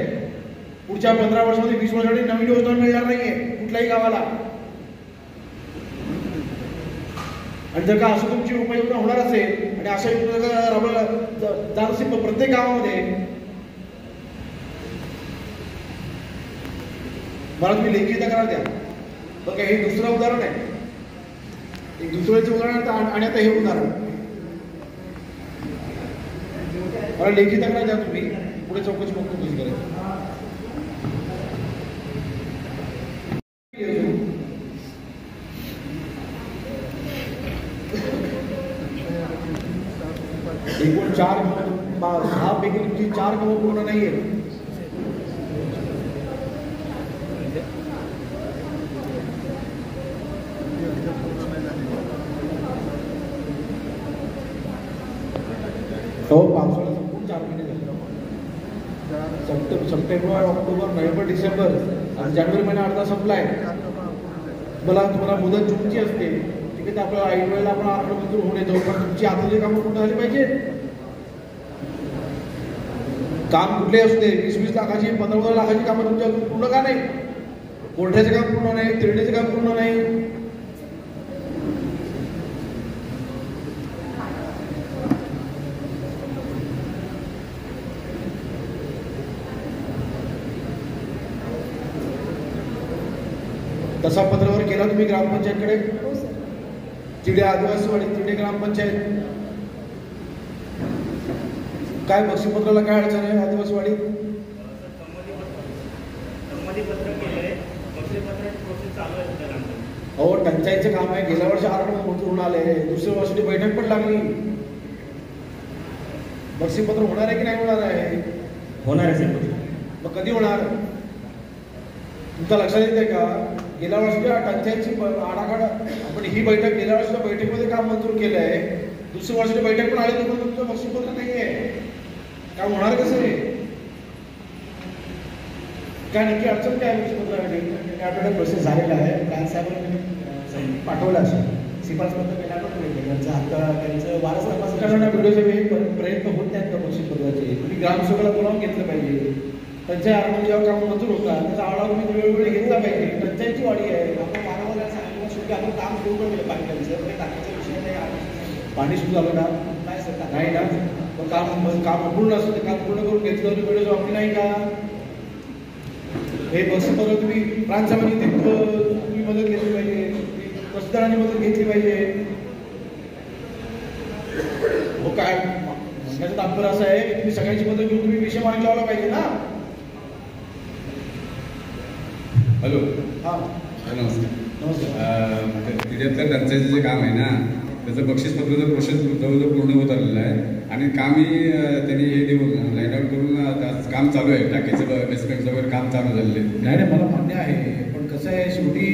पुढच्या 15 वर्षामध्ये 20 वर्षासाठी नवीन योजना मिळणार नाहीये कुठल्याही गावाला. आणि जर का असं तुमची उपाययोजना होणार असेल आणि अशा योजना राबवल्या जात असेल प्रत्येक गावामध्ये, मला तुम्ही लेखी तक्रार द्या. बघा हे दुसरं उदाहरण आहे, एक दुसऱ्याचं उदाहरण आणि आता हे उदाहरण. मला लेखी तक्रार द्या तुम्ही, पुढे चौकशी बघतो कशी करायची. एकूण 6 पैकी तुमची 4 कामं पूर्ण नाही आहेत. हो, पावसाळा संपून 4 महिने झाले. सप्टेंबर, ऑक्टोबर, नोव्हेंबर, डिसेंबर आणि जानेवारी महिना अर्धा संपलाय. मला तुम्हाला मुदत जूनची असते, ती ठीक आहे, आपल्याला ऐन वेळेला आपण आकडे मंजूर होऊन येतो, पण तुमची आताची कामं पूर्ण झाली पाहिजे. काम कुठले असू दे, 20-20 लाखाची 15-15 लाखाची कामं तुमच्या पूर्ण का नाही? कोर्टाचे काम पूर्ण नाही, तिरडेचे काम पूर्ण नाही. तसा पत्रावर केला तुम्ही ग्रामपंचायतकडे? हो सर. तिडे आदिवासीवाडी, तिडे ग्रामपंचायत, काय बक्षीपत्राला काय अडचण आहे आदिवासीवाडी? हो, टंचाईचं काम आहे. गेल्या वर्षी आरक्षण मंजूर होऊन आले, दुसऱ्या वर्षाची बैठक पण लागली. बक्षीपत्र होणार आहे की नाही होणार आहे? होणार आहे सर. मग कधी होणार? तुमच्या लक्षात येते का? गेल्या वर्षीच्या टंचाईची आडाखाडा आपण ही बैठक गेल्या वर्षीच्या बैठकीमध्ये काम मंजूर केलं आहे, दुसऱ्या वर्षाची बैठक पण आली तर तुमचं बक्षीपत्र नाही आहे. काम होणार कसं आहे? काय नक्की अडचण काय बक्षीपत्रासाठी? आठवड्यात प्रोसेस झालेला आहे. काल साहेबांनी पाठवलं असेल शिफारस पत्र केला पण त्यांचा आता त्यांचं वारस तपास करणाऱ्या व्हिडिओचे प्रयत्न होत नाहीत का बक्षीपत्राचे? तुम्ही ग्रामसेवकाला बोलावून घेतलं पाहिजे. टंचाई आरमन जेव्हा काम मंजूर होतात त्याचा आढावा तुम्ही वेळोवेळी घेतला पाहिजे. टंचाईची वाढी आहे. आपण वारंवार सांगितलं शेवटी आपण काम सुरू पण केलं पाणी त्यांचं ते टाकीचा विषय नाही. पाणी सुरू झालं ना? नाही सर, नाही ना? मग काम अपूर्ण असतं, ते काम पूर्ण करून घेतलं तर वेळ जबाबदारी नाही का? हे बक्षीपत्र तुम्ही प्रांतसभेने तुम्ही मदत घेतली पाहिजे, तहसीलदारांनी मदत घेतली पाहिजे. हो, काय म्हणण्याचं तात्पर्य असं आहे की तुम्ही सगळ्यांची मदत घेऊन तुम्ही विषय मार्गी लावला पाहिजे ना. हॅलो. हां, नमस्कार. नमस्कार. तिच्यातलं टंचाईचं जे काम आहे ना, त्याचं बक्षीसपत्राचं प्रोसेस जवळजवळ पूर्ण होत आलेलं आहे आणि कामही त्यांनी हे देऊन लाईन आउट करून काम चालू आहे. टाकीचं बेसमेंटचं वगैरे काम चालू झालेलं आहे. नाही, मला मान्य आहे, पण कसं आहे शेवटी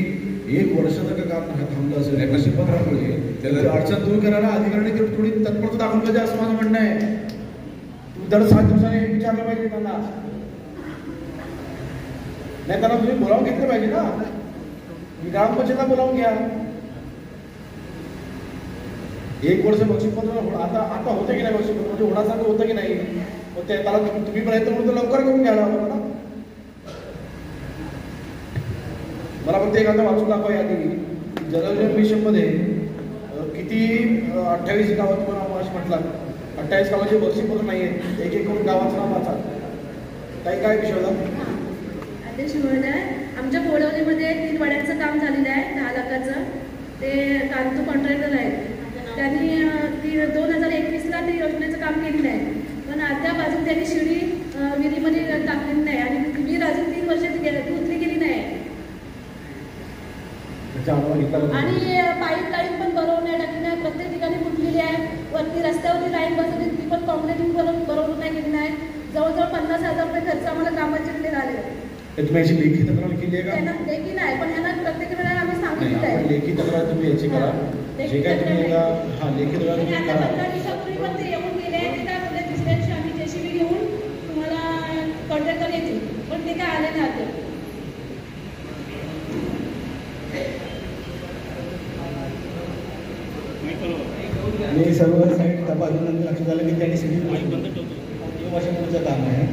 1 वर्षाचं का काम थांबलं असेल बक्षीपत्रामुळे त्याला अडचण दूर करायला अधिकाऱ्यांनी थोडी तत्परता दाखवली पाहिजे असं माझं म्हणणं आहे. तुम्ही दर 7 दिवसांनी विचारलं पाहिजे त्यांना. नाही, त्यांना तुम्ही बोलावून घेतलं पाहिजे ना. तुम्ही ग्रामपंचायतला बोलावून घ्या. 1 वर्ष बक्षीपत्र आता होतं की नाही? बक्षीपत्र म्हणजे होण्यासारखं होतं की नाही? मग त्याला तुम्ही प्रयत्न करून लवकर करून घ्यायला हवं ना. मला फक्त एक आता वाचून दाखवा यादी. जलजीवन मिशनमध्ये किती 28 गावात पण असं म्हटलं 28 गावाचे बक्षीपत्र नाही आहेत. एक करून गावाचं नाव वाचा. काय विषय होता? अध्यक्ष महोदय, आमच्या बोडवलीमध्ये 3 वाड्यांचं काम झालेलं आहे 10 लाखाचं. ते कांतू कॉन्ट्रॅक्टर आहेत, त्यांनी 2021ला ते योजनेचं काम केलेलं आहे, पण अद्यापासून त्यांनी शिडी विहिरीमध्ये टाकलेली नाही आणि विहीर अजून 3 वर्ष उतरी गेली नाही. आणि पाईपलाईन पण बरोबर नाही टाकली नाही, प्रत्येक ठिकाणी फुटलेली आहे. वरती रस्त्यावरती लाईन बसवली ती पण कॉन्क्रिटिंग बरोबर नाही केली नाही. जवळजवळ 50,000 रुपये खर्च आम्हाला कामाचे वेळेला आले. तुम्ही याची लेखी तक्रार केली आहे का? लेखी नाही, पण यांना प्रत्येक वेळेला आम्ही सांगितलं आहे. लेखी तक्रार तुम्ही याची करा. जे काय तुम्ही लेखी तक्रार तुम्ही करा. 15 दिवसापूर्वी पण ते येऊन गेले. ते काय बोलले दुसऱ्या दिवशी आम्ही JCB घेऊन तुम्हाला कॉन्ट्रॅक्टर येतील, पण ते काय आले नाही. आणि सर्व साईड तपासल्यानंतर लक्षात आलं की त्यांनी शिडी वर्षापूर्वीचं काम आहे.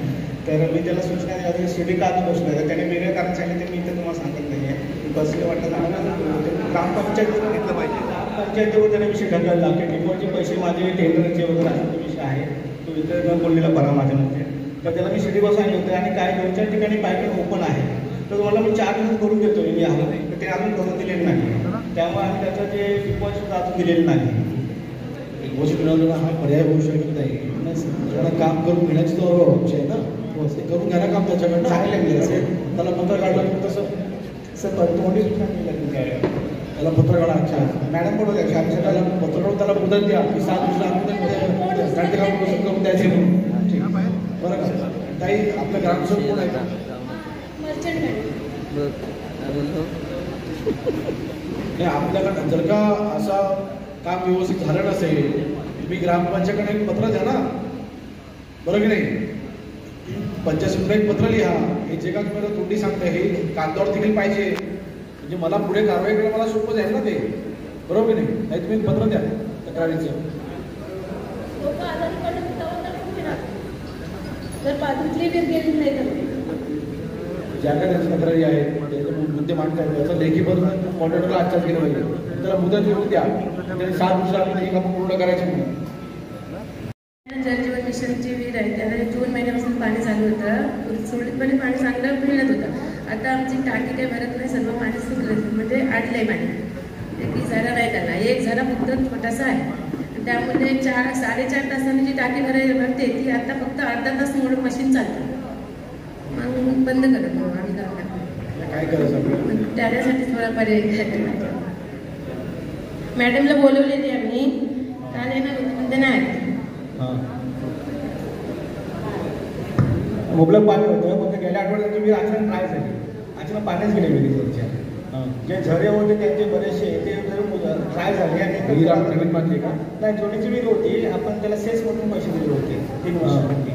तर मी त्याला सूचना द्यावी शिडी का आता बसलो आहे. त्याने वेगळं कारण सांगितलं ते मी इथं तुम्हाला सांगत नाही आहे. कसले वाटतं ग्रामपंचायतीवर घेतलं पाहिजे. ग्रामपंचायतीवर त्याने विषय ढकलला की डिपोचे पैसे माझे टेंडरचे वगैरे असा तो विषय आहे, तो इथं बोललेला बरा माझ्या मते. तर त्याला मी शिडी बसवायला होतं आणि काय 2-4 ठिकाणी पाईपिंग ओपन आहे. तर तुम्हाला मी 4 दिवस करून देतो मी आलो नाही, तर ते अजून करून दिलेलं नाही. त्यामुळे आम्ही त्याचं जे डिपॉझिट सुद्धा अजून दिलेलं नाही. डिपॉझिट मिळवलेला हा पर्याय होऊ शकत नाही. त्याला काम करून घेण्याची तो अपेक्षा आहे ना. ते करून घ्यायला काम त्याच्याकडनं चांगलं मिळेल असेल. त्याला पत्र काढलं की तसं सर तोंडी सूचना केली काय त्याला पत्र काढा. अच्छा, मॅडम पडू द्या त्याला पत्र काढून त्याला मुदत द्या की 7 दिवसात करून द्यायचे म्हणून. ठीक बरं का? काही आपलं ग्रामसेवक कोण आहे का? मर्चंट नाही, आपल्याकडं जर का असं काम व्यवस्थित झालं नसेल तुम्ही ग्रामपंचायतकडे एक पत्र द्या ना. बरं की नाही? पंचायत समितीला एक पत्र लिहा. हे जे का तुम्हाला तोंडी सांगतं हे कागदावर देखील पाहिजे, म्हणजे मला पुढे कारवाई करायला मला सोपं जाईल ना. ते बरोबर की नाही तुम्ही पत्र द्या तक्रारीचं. लोक आजारी पडले तर खूप येणार जर बाजूतली वीर गेली नाही तर. ज्या काय त्यांच्या तक्रारी आहेत त्याचे मुद्दे मांडतात त्याचं लेखी बदलून कॉन्ट्रॅक्टरला आजच्याच गेलं पाहिजे. त्याला मुदत येऊन द्या त्याने 7 दिवसात ही कामं पूर्ण करायची म्हणून. जलजीवन मिशनची विहीर आहे त्याला जून महिन्यापासून पाणी चालू होतं. सुरळीतपणे पाणी चांगलं मिळत होतं. आता आमची टाकी काही भरत नाही सर्व पाणी सुकलं म्हणजे आडलंय पाणी. एक झरा नाही त्याला एक झरा फक्त छोटासा आहे त्यामध्ये 4-4.5 तासांनी जी टाकी भरायला भरते ती आता फक्त अर्धा तास मोड मशीन चालतं. मग बंद करत मग आम्ही काय करायचं त्याच्यासाठी थोडा पर्याय मॅडमला बोलवलेली आम्ही काल येणार होते पण ते नाही. मुबलक पाणी होतं पण गेल्या आठवड्यात तुम्ही अचानक ट्राय झाली अचानक पाण्याच गेले विहिरीच्या जे झरे होते त्यांचे बरेचसे ते ट्राय झाले आणि नवीन बांधली का नाही जोडीची विहीर होती आपण त्याला सेस म्हणून पैसे दिले होते 3 वर्षापूर्वी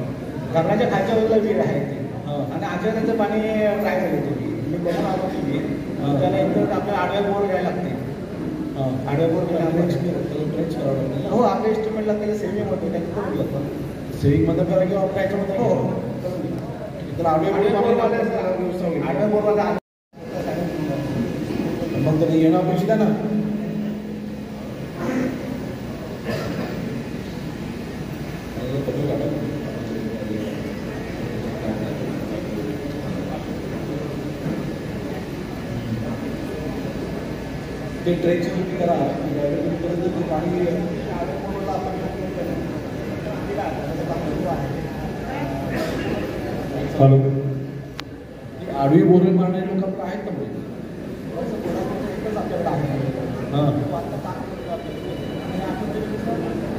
धरणाच्या खालच्या बाजूला विहीर आहे ती आणि अचानक त्याचं पाणी ट्राय झाली होती मी बघून आलो ती विहीर त्याला एकदम आपल्याला आडव्या बोर घ्यायला लागते. आडव्या बोर ट्रेच करावं लागतं हो आपल्या इन्स्ट्रुमेंटला त्याला सेव्हिंग होते त्याचं करून घेतो सेव्हिंग मध्ये करा किंवा आपल्या याच्यामध्ये हो तर आडव्या बोरवाला मग त्याला येणं अपेक्षित आहे ना. ते ट्रेनची सुट्टी करा पाणी आडवी बोरवे मारणारे लोक आपलं आहेत का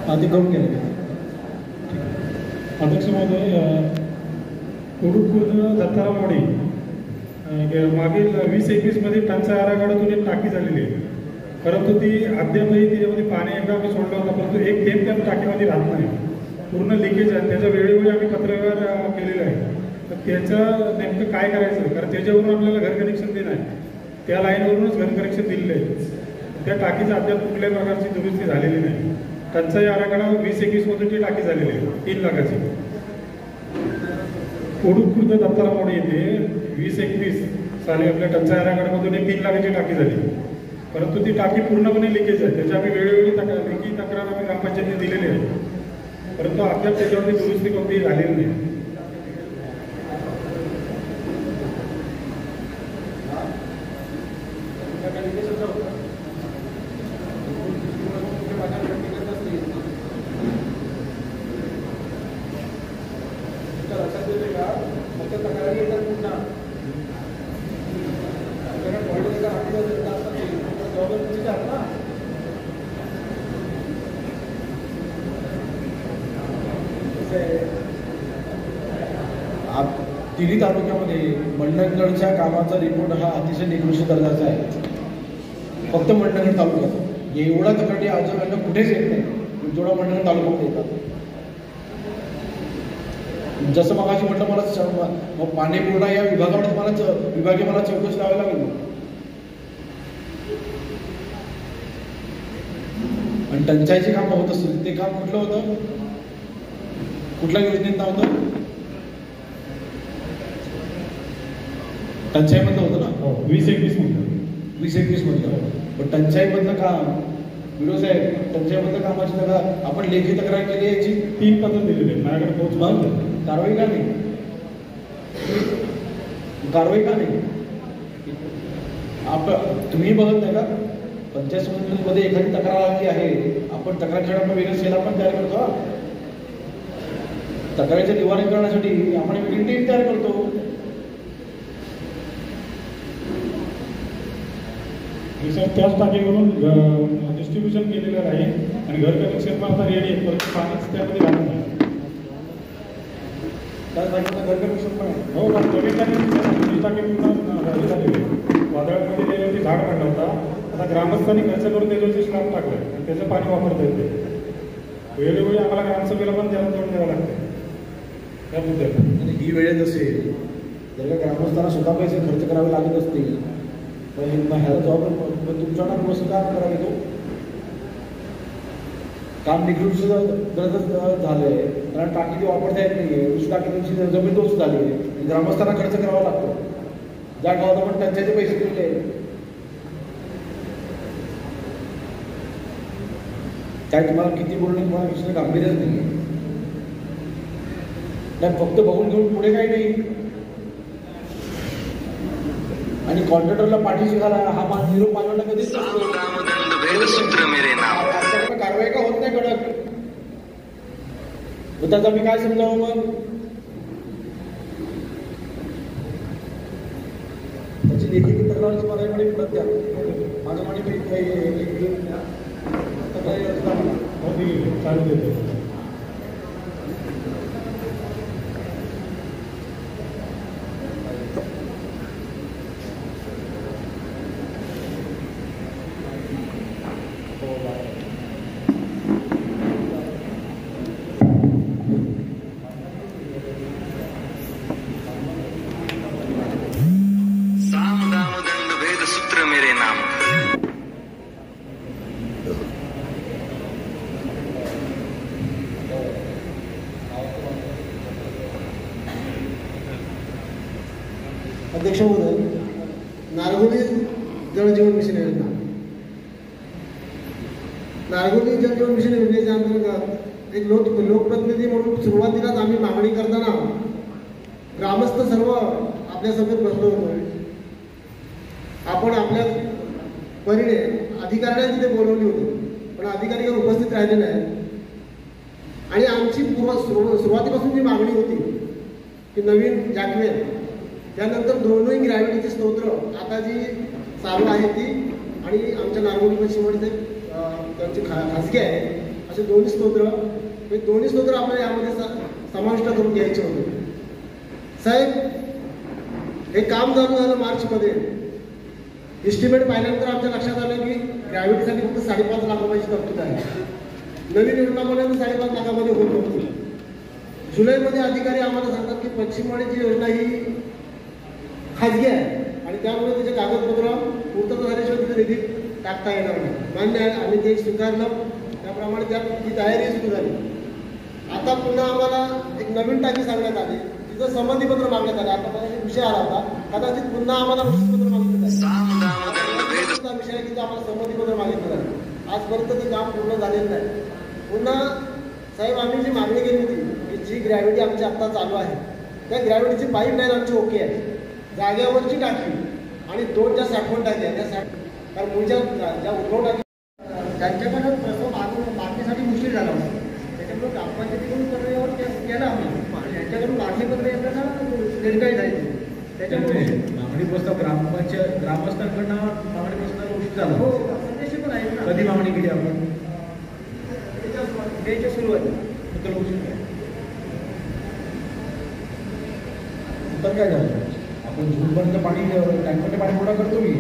हां ते करून घ्या. अध्यक्ष महोदय कोडूखुर्द दत्तारामवाडी मागील 20-21 मध्ये टंचाई आराखड्यातून एक टाकी झालेली आहे परंतु ती अद्यापही त्याच्यामध्ये पाणी एकदा आम्ही सोडलं होतं परंतु एक थेंब त्या टाकीमध्ये राहत नाही पूर्ण लिकेज आहे. त्याच्या वेळोवेळी आम्ही पत्रव्यवहार केलेला आहे तर त्याचं नेमकं काय करायचं कारण त्याच्यावरून आपल्याला घर कनेक्शन देणं आहे त्या लाईनवरूनच घर कनेक्शन दिलेलं आहे. त्या टाकीचं अद्याप कुठल्याही प्रकारची दुरुस्ती झालेली नाही. टंचाई आराखडा 20-21 मधून ती टाकी झालेली आहे 3 लाखाची. कोडूखुर्द दत्तारामवाडी येथे 20-21 साली आपल्या टंचाई आराखड्यामधून एक 3 लाखाची टाकी झाली परंतु ती टाकी पूर्णपणे लिकेज आहे. त्याची आम्ही वेळोवेळी लेखी तक्रार आम्ही ग्रामपंचायतीने दिलेली आहे परंतु अद्याप त्याच्यावरती दुरुस्ती कोणतीही झालेली नाही. तिन्ही तालुक्यामध्ये मंडणगडच्या कामाचा रिपोर्ट हा अतिशय निकृष्ट दर्जाचा आहे. फक्त मंडणगड तालुक्यात एवढा तक्रारी अजून कुठेच येत नाही जेवढा मंडणगड तालुक्यामध्ये येतात. जसं मगाशी म्हटलं मला पाणी पुरवठा या विभागावर मला विभागीय मला चौकशी लावावी लागेल आणि टंचाईचे काम होत असतील ते काम कुठलं होतं कुठल्या योजनेत नव्हतं टंचाईमधलं होतं ना 20-21 मधलं पण टंचाईमधलं काम विरोध साहेब टंचाईमधलं कामाची तक्रार आपण लेखी तक्रार केली याची 3 पत्र दिलेली आहे माझ्याकडे पोहोच कारवाई का नाही तुम्ही बघत नाही का पंचायत समितीमध्ये एखादी तक्रार आली आहे आपण तक्रार खेळांना वेगळं सेल आपण तयार करतो तक्रारीचं निवारण करण्यासाठी आपण वेगळी टीम तयार करतो. त्याच टाकीवरून डिस्ट्रीब्युशन केलेलं आहे आणि घर कनेक्शन पण आता रेडी आहे परंतु पाणीच त्यामध्ये राहत नाही. त्याच टाकीमध्ये घर कनेक्शन पण आहे हो पण नवीन टाकी पूर्ण झालेली आहे. वादळामध्ये त्याच्यावरती झाड काढला होता आता ग्रामस्थांनी खर्च करून त्याच्यावरती स्लॅब टाकलं आणि त्याचं पाणी वापरता येते. वेळोवेळी आम्हाला ग्रामसभेला पण त्याला जोड द्यावं लागते त्या मुद्द्यात. आणि ही वेळेत असेल जर का ग्रामस्थांना स्वतः पैसे खर्च करावे लागत असतील पण ह्याला जबाबदार तुमच्याकडे सुद्धा करावे तो काम निघून सुद्धा गरजच झालं आहे, कारण टाकी ती वापरता येत नाही आहे, दुसरी टाकी त्यांची जमीन दोस्त झाली आहे, ग्रामस्थांना खर्च करावा लागतो. ज्या गावात आपण टंचाईचे पैसे दिले काय तुम्हाला किती बोलणं तुम्हाला दुसरं गांभीर्यच नाही. फक्त बघून घेऊन पुढे काही नाही. आणि कॉन्ट्रॅक्टरला पाठीशी घाला हा मान निरोप मानवणं कधीच कारवाई का होत नाही कडक. त्याचा मी काय समजावं मग त्याची लेखी तक्रारची माझ्याकडे परत द्या. माझं माझी चालू देतो. अध्यक्ष महोदय, नारगोली जलजीवन मिशन योजना, नारगोली जलजीवन मिशन योजनेच्या अंतर्गत एक लोकप्रतिनिधी म्हणून सुरुवातीलाच आम्ही मागणी करताना ग्रामस्थ सर्व आपल्या सभेत बसलो होतो. आपण आपल्या परीने अधिकाऱ्यांना तिथे बोलवली होती, पण अधिकारी उपस्थित राहिले नाही. आणि आमची सुरुवातीपासून जी मागणी होती की नवीन जॅकवेल, त्यानंतर दोनही ग्रॅव्हिटीचे स्तोत्र आता जी चालू आहे ती, आणि आमच्या नारगोली पश्चिममध्ये त्यांची खासगी आहे असे दोन्ही स्तोत्र, हे दोन्ही स्तोत्र आपल्याला यामध्ये समाविष्ट करून घ्यायचे होते. साहेब हे काम चालू झालं मार्चमध्ये. एस्टिमेट पाहिल्यानंतर आमच्या लक्षात आलं की ग्रॅव्हिटीसाठी फक्त 5.5 लाख रुपयाची तरतूद आहे. नवीन योजना बनवून 5.5 लाखामध्ये होत होती. जुलैमध्ये अधिकारी आम्हाला सांगतात की पश्चिमवाडीची योजना ही खाजगी आहे आणि त्यामुळे त्याचे कागदपत्र पूर्तता झाल्याशिवाय तिथे निधी टाकता येणार नाही. मान्य आहे, आम्ही ते स्वीकारलं, त्याप्रमाणे ती तयारी सुरू झाली. आता पुन्हा आम्हाला एक नवीन टाकी सांगण्यात आली, तिथं संमतीपत्र मागण्यात आले. आता विषय आला होता, कदाचित पुन्हा आम्हाला संमतीपत्र मागितलं आहे. विषय आहे की आम्हाला संमतीपत्र मागितलं आहे. आजपर्यंत ते काम पूर्ण झालेलं नाही. पुन्हा साहेब आम्ही जी मागणी केली होती की जी ग्रॅव्हिटी आमची आत्ता चालू आहे त्या ग्रॅव्हिटीची पाईपलाईन आमची ओके आहे, जागेवरची टाकी आणि 2 ज्या साठवण टाकी आहे त्या कारण पुढच्या ज्या उद्भव टाकी त्यांच्याकडे प्रसव मागणीसाठी उशीर झाला होता. त्याच्यामुळे ग्रामपंचायतीकडून पत्रेवर केलं आम्ही, त्यांच्याकडून मागणी पत्र आपल्याला निर्णय झाली. त्याच्यामुळे मागणी प्रस्ताव ग्रामस्थांकडनं मागणी प्रस्ताव उशीर झाला. हो, संदेश पण आहे ना. कधी मागणी केली आपण? त्याच्या सुरुवातीला तर उशीर तर काय झालं? आपण जूनपर्यंत पाणी टँकरने पाणी पुरवठा करतो मी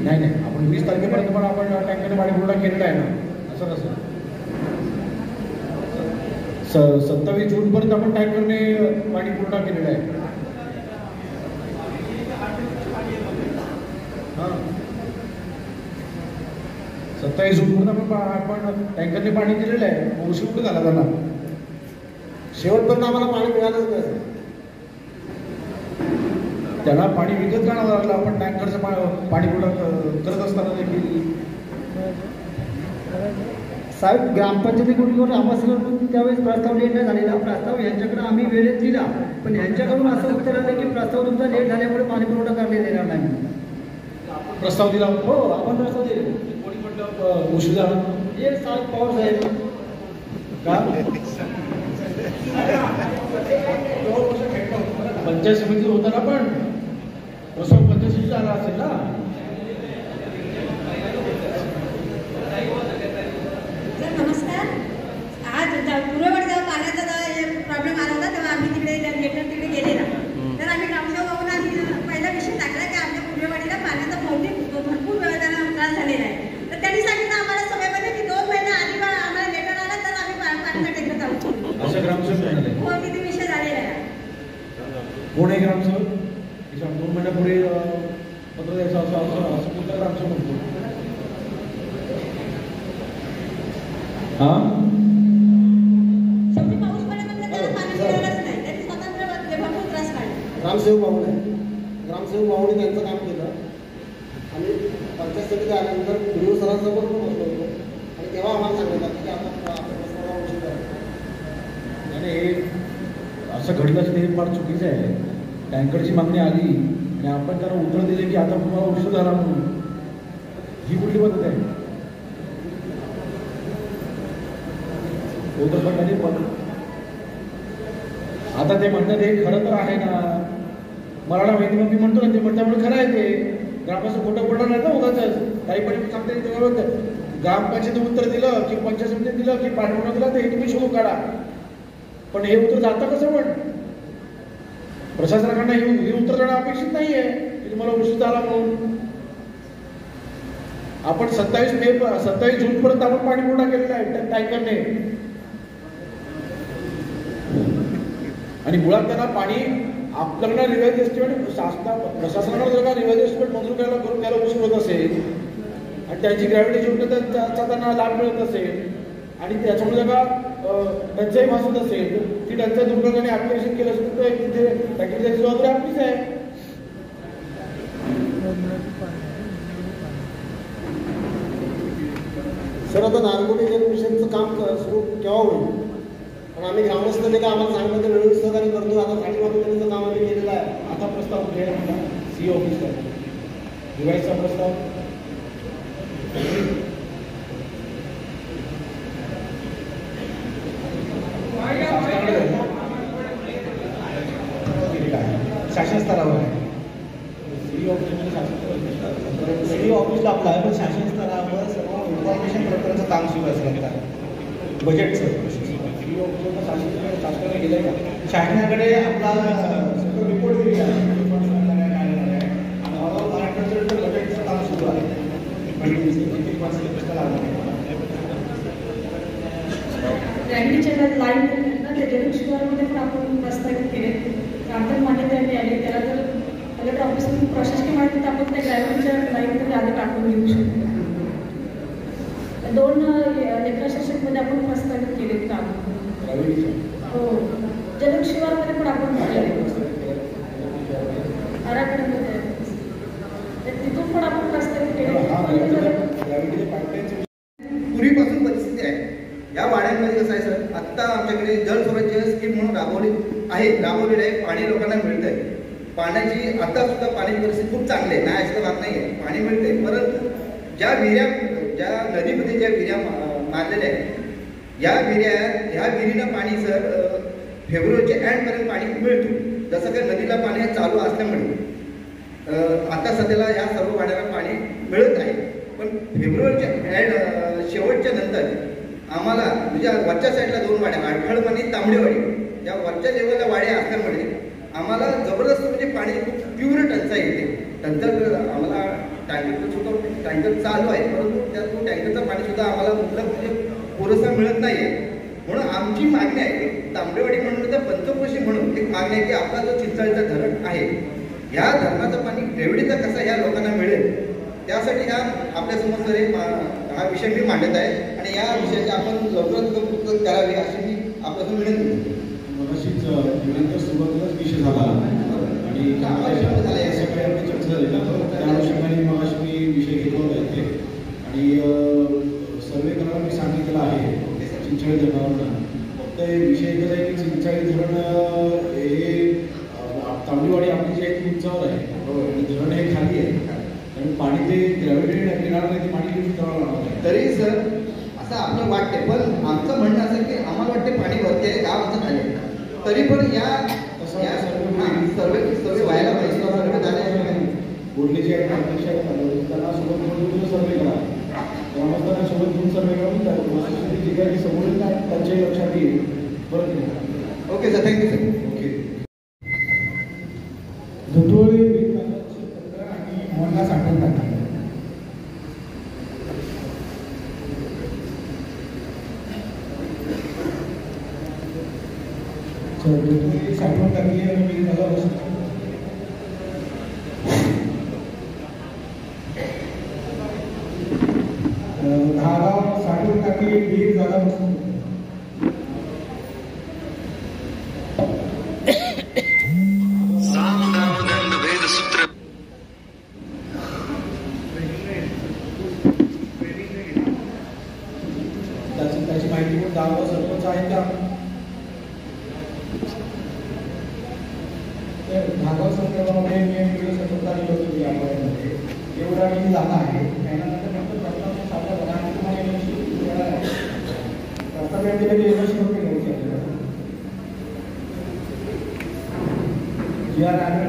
नाही आपण 20 तारखेपर्यंत पण आपण टँकरने पाणी पुरवठा केलेला आहे ना. असं कसं 27 जूनपर्यंत आपण टँकरने पाणी पुरवठा केलेला आहे. हां 27 जूनपर्यंत आपण टँकरने पाणी दिलेलं आहे. उशीर कुठं झाला त्याला? शेवटपर्यंत आम्हाला पाणी मिळालंच नाही. त्याला पाणी विकत घ्यावं लागलं. आपण टँकरचं पाणी पुरवठा करत असताना देखील साहेब ग्रामपंचायतीकडून आम्हाला त्यावेळेस प्रस्ताव लेट नाही झालेला. प्रस्ताव यांच्याकडे आम्ही वेळेत दिला, पण यांच्याकडून असं उत्तर आलं की प्रस्ताव तुमचा लेट झाल्यामुळे पाणी पुरवठा करण्यात येणार नाही. प्रस्ताव दिला? हो, आपण प्रस्ताव दिले. कोणी म्हटलं उशीर झाला? एक साहेब पवार साहेब का पंचायत समिती होता ना, पण प्रस्ताव पंचायत समिती आला असेल ना. नमस्कार. आज पूर्वकडे जेव्हा पाण्याचा प्रॉब्लेम आला होता तेव्हा आम्ही तिकडे गेलेला. तर आम्ही ग्रामसेवक बघून आम्ही पहिला विषय टाकला की आमच्या पूर्ववाडीला पाण्याचा भरपूर वेळ त्यांना त्रास झालेला आहे. तर त्यांनी सांगितलं आम्हाला सभेमध्ये की 2 महिने आधी आम्हाला लेटर आला तर आम्ही पाण्याचा टेंडर चालू करू. असं ग्रामसेवक हो, किती विषय झालेला आहे. कोण आहे ग्रामसेवक? 2 महिन्यापूर्वी पत्र द्यायचं असं कुठलं ग्रामसेवक म्हणतो? हां शेवटी पाऊस पडेपर्यंत त्याला पाणी मिळालंच नाही. त्यांनी स्वतंत्र भरपूर त्रास काढला. ग्रामसेवक भाऊने त्यांचं काम केलं आणि पंचायत समिती आल्यानंतर व्हिडिओ सरांसोबत पण बसलो होतो आणि तेव्हा आम्हाला सांगितलं की आपण आपल्या प्रस्तावाला उशीर करा. आणि हे असं घडलं असतं हे फार चुकीचं आहे. टँकरची मागणी आली आणि आपण त्यांना उत्तर दिले की आता तुम्हाला उशीर झाला म्हणून. ही कुठली पद्धत आहे? उद्धरपणाची पद्धत. आता ते म्हणतात हे खरं तर आहे ना, मला माहिती मग मी म्हणतो ना ते म्हणल्यामुळे खरं आहे ते. ग्रामपंचायत खोटं पडलं नाही ना उगाच. काही पण सांगते ग्रामपंचायत उत्तर दिलं की पंचायत समितीने दिलं की पाठवणं दिलं तर हे तुम्ही शोधून काढा. पण हे उत्तर जातं कसं? पण प्रशासनाकडनं हे उत्तर देणं अपेक्षित नाहीये की तुम्हाला उशीर झाला म्हणून. आपण 27 जून पर्यंत आपण पाणी पुरवठा केलेला आहे टँकरने आणि मुळात त्यांना पाणी आपल्याकडे रिवाइज एस्टिमेट प्रशासनाकडे जर का रिवाइज एस्टिमेट मंजूर करायला उशीर होत असेल आणि त्यांची ग्रॅव्हिटीची उष्णतेचा त्यांना लाभ मिळत असेल आणि त्याच्यामुळे जर का टंचाई भासत असेल ती टंचाई दूर करण्याने ऍप्लिकेशन केलं असेल तर तिथे त्याची जबाबदारी आपलीच आहे. सर आता नारगोडी जलमिशनचं काम सुरू केव्हा होईल? आणि आम्ही ग्रामस्थांनी का आम्हाला सांगितलं तर वेळोवेळी सहकार्य करतो. आता 5.5 महिन्याचं काम आम्ही केलेलं आहे. आता प्रस्ताव कुठे आहे? सी ऑफिसला रिवाईजचा प्रस्ताव शासन स्तरावर आहे. सी ऑफिसला आपला आहे पण शासन स्तरावर सर्व इन्फॉर्मेशन प्रकारचं काम सुरू असलं बजेटचं. शासनाकडे आपला रिपोर्ट दिलेला आहे. बजेटचं काम सुरू आहे. रॅलीच्या लाईन ना ते जलशिवारमध्ये पण आपण प्रस्तावित केले. प्रांतात मान्यता मिळाली त्याला जर कलेक्टर ऑफिसमधून प्रशासकीय माहिती तर आपण त्या ड्रायव्हरच्या लाईनमध्ये आधी टाकून घेऊ शकतो. 2 लेखा सेशनमध्ये आपण प्रस्तावित केले काम. हो जलशिवारमध्ये पण आपण आराखड्यामध्ये तिथून पण आपण प्रस्तावित केले. पूर्वीपासून परिस्थिती आहे या वाड्यांमध्ये. कसं आहे सर, आत्ता आमच्याकडे जल स्वराज्य स्कीम म्हणून राबवलेली आहे. पाणी लोकांना मिळत आहे. पाण्याची आता सुद्धा पाणी परिस्थिती खूप चांगली आहे. नाही असं बात नाही आहे, पाणी मिळते. परंतु ज्या नदीमध्ये ज्या विहिऱ्या मारलेल्या आहेत ह्या विहिरीनं पाणी सर फेब्रुवारीच्या एंडपर्यंत पाणी मिळतो. जसं काही नदीला पाणी चालू असल्यामुळे आता सध्याला ह्या सर्व वाड्यांना पाणी मिळत आहे. पण फेब्रुवारीच्या शेवटच्या नंतर आम्हाला म्हणजे वरच्या साईडला 2 वाड्या आठवड आणि तांबडेवाडी या वरच्या लेवलच्या वाड्या असल्यामुळे आम्हाला जबरदस्त म्हणजे पाणी खूप प्युअर टंचाई येते. टंचाई आम्हाला टँकर चालू आहे परंतु त्यात टँकरचं पाणी सुद्धा आम्हाला मुबलक म्हणजे पुरेसा मिळत नाही आहे. म्हणून आमची मागणी आहे तांबडेवाडी म्हणून तर पंचक्रोशी म्हणून एक मागणी आहे की आपला जो चिंचाळीचा धरण आहे ह्या धरणाचं पाणी ग्रेव्हिटीचा कसा ह्या लोकांना मिळेल त्यासाठी आपल्यासमोर सर हा विषय मी मांडत आहे आणि या विषयाची आपण लवकरात करावी अशी मी आपल्याला विनंती. मगाशीच सुरुवातीलाच विषय झाला आणि झाला या सगळ्या चर्चा झाली त्या अनुषंगाने मगाशी मी विषय घेतला होता इथे आणि सर्वे करायला मी सांगितलेलं आहे चिंचाळी धरणावरनं. फक्त विषय एकच आहे की चिंचाळी धरण हे तांबडीवाडी आपली जी आहे ती उंचावर आहे आणि धरण हे खाली आहे आणि पाणी ते ग्रॅव्हिटीने येणार नाही ते पाणी घेऊन करावं लागणार. तरी सर असं आपलं वाटते पण आमचं म्हणणं असं की आम्हाला वाटते पाणी वरती आहे गाव आमचं खाली आहे. तरी पण या सर्वे व्हायला पाहिजे. सर्वे झाल्याशिवाय बोलले जे आहेत अध्यक्ष आहेत त्यांना सोबत घेऊन सर्वे करा. ग्रामस्थांना सोबत घेऊन सर्वे करून जी काही समोर त्यांच्याही लक्षात येईल. बरं okay sir, thank you sir. Okay. धुतोळी आणि मोहनला साठवून टाकतात. साठवून टाकली आणि मी मला बसतो. धाराव साठवून टाकली वीर झाला. भागाव संदर्भामध्ये मी एक व्हिडिओ स्वतंत्र आलेलो होतो या आठवड्यामध्ये एवढा मी जागा आहे त्यानंतर नंतर प्रस्ताव सापडा झाला आणि तुम्हाला प्रस्ताव दिला की एनओसी नव्हती घ्यायची आपल्याला जी आर आले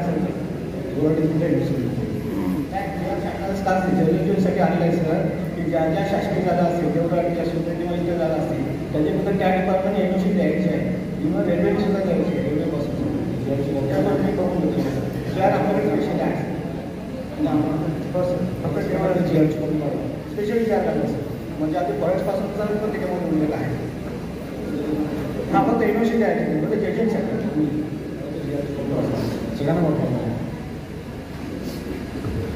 स्टाफ जर्नलिझमसाठी आलेला आहे सर की ज्या ज्या शासकीय जागा असतील देवराटी असतील प्रतिमाच्या जागा असतील त्याच्याबद्दल त्या डिपार्टमेंटने एनओसी द्यायची आहे किंवा रेल्वेने सुद्धा द्यायची आहे रेल्वेपासून त्यामुळे मी बघून घेतो शहर आपल्याकडे विषय आहे फक्त तेव्हा जीआरची कमी वाढवा स्पेशली जी आर लागलं सर म्हणजे आता फॉरेस्टपासून पण त्याच्यामध्ये उल्लेख आहे हा फक्त एनओसी द्यायची फक्त जजेंटसाठी सगळ्यांना मोठा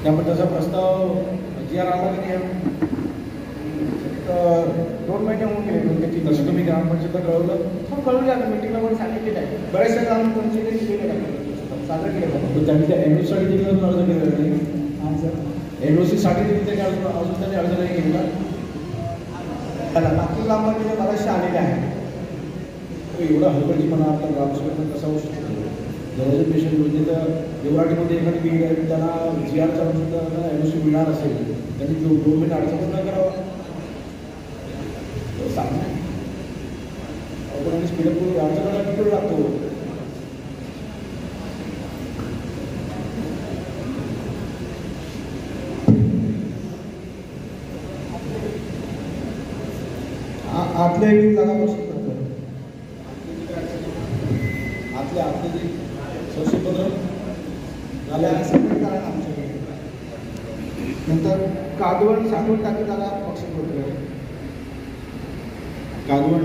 त्यामुळे त्याचा प्रस्ताव जी आर आला की 2 महिने होऊन गेले त्याची तसं तुम्ही ग्रामपंचायतला कळवलं मग कळवलं आता मीटिंगला पण सांगितलेलं आहे बऱ्याचशा ग्रामपंचायती केलेलं आहे सादर केलं पण त्यांनी त्या एनओसीसाठी देखील अजून अर्ज केलेला नाही हां सर एनओसीसाठी देखील त्यांनी अजून त्यांनी अर्ज नाही केलेला त्याला बाकी ग्रामपंचायती बऱ्याचशा आलेल्या आहेत एवढा हलगर्जीपणा आपल्या ग्रामसभेत कसा होऊ शकतो जवळजवळ पेशंट म्हणजे तर देवराटीमध्ये एखादी बिल्डिंग आहे त्यांना जी आर चालून सुद्धा एनओसी मिळणार असेल त्यांनी 2 महिने अडचण न करावा सांग आपण स्पीडअप करून अडचणाला किती वेळ लागतो आतल्या एक जागा बसू शकतो आतले जे संशयपत्र झाल्या सबमिट करा आमच्याकडे नंतर कादवण साठवण टाकी जागा पक्षी होतो कादवण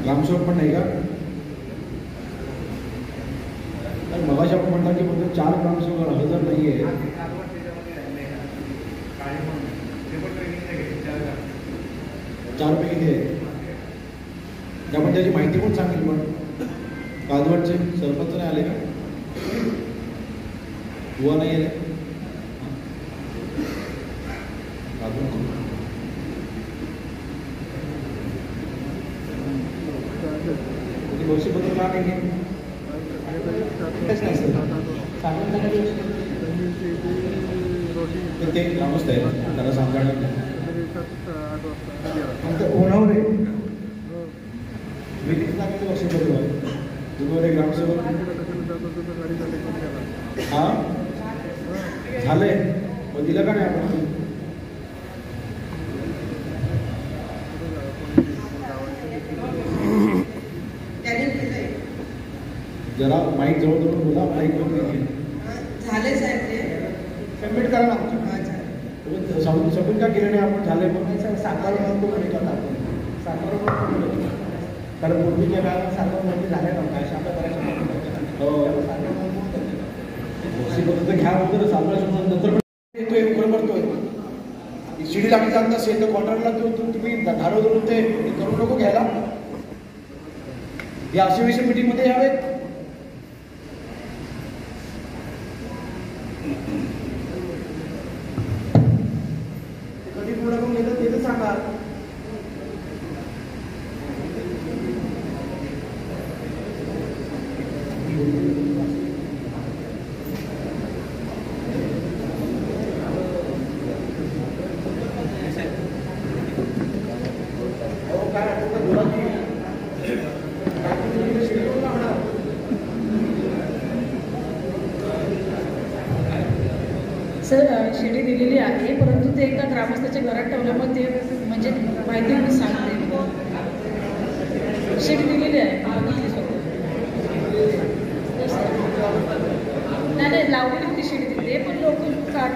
ग्रामसेवक पण नाही का मगाशी आपण म्हणता की फक्त 4 ग्रामसेवक हजर नाही आहे 4 पैकी ते आपण त्याची माहिती पण सांगेल पण कादवडचे सरपंच नाही आले का बुवा नाही आले बक्षीपत्र का नाही नाही सर ते ग्रामस्थ आहे त्याला सांगणार होणार आहे बक्षीपत्र आहे तुम्ही ग्रामसेवक हा झालंय मग दिलं का नाही आपण जरा माईक जवळ जवळ बोला माईक झाले साहेब ते सबमिट करा ना आमच्या सबमिट का केलं नाही आपण झालंय मग साखर साखर कारण पूर्वीच्या काळात साखर नोंदी झाल्या नव्हत्या अशा आपल्या बऱ्याचशा घ्या वगैरे साखर नंतर येतोय बरोबर पडतोय शिडी लागली जात नसेल तर कॉन्ट्रॅक्टला तुम्ही धाडो धरून ते करू नको घ्यायला या अशा विषय मीटिंगमध्ये यावेत कधी पूर्ण करून घेतात ते तर सांगा सर शिडी दिलेली आहे परंतु ते एका ग्रामस्थाच्या घरात ठेवल्यामुळे ते म्हणजे माहिती मी सांगते शिडी दिलेली आहे नाही लावलेली होती शिडी दिली पण लोक काढ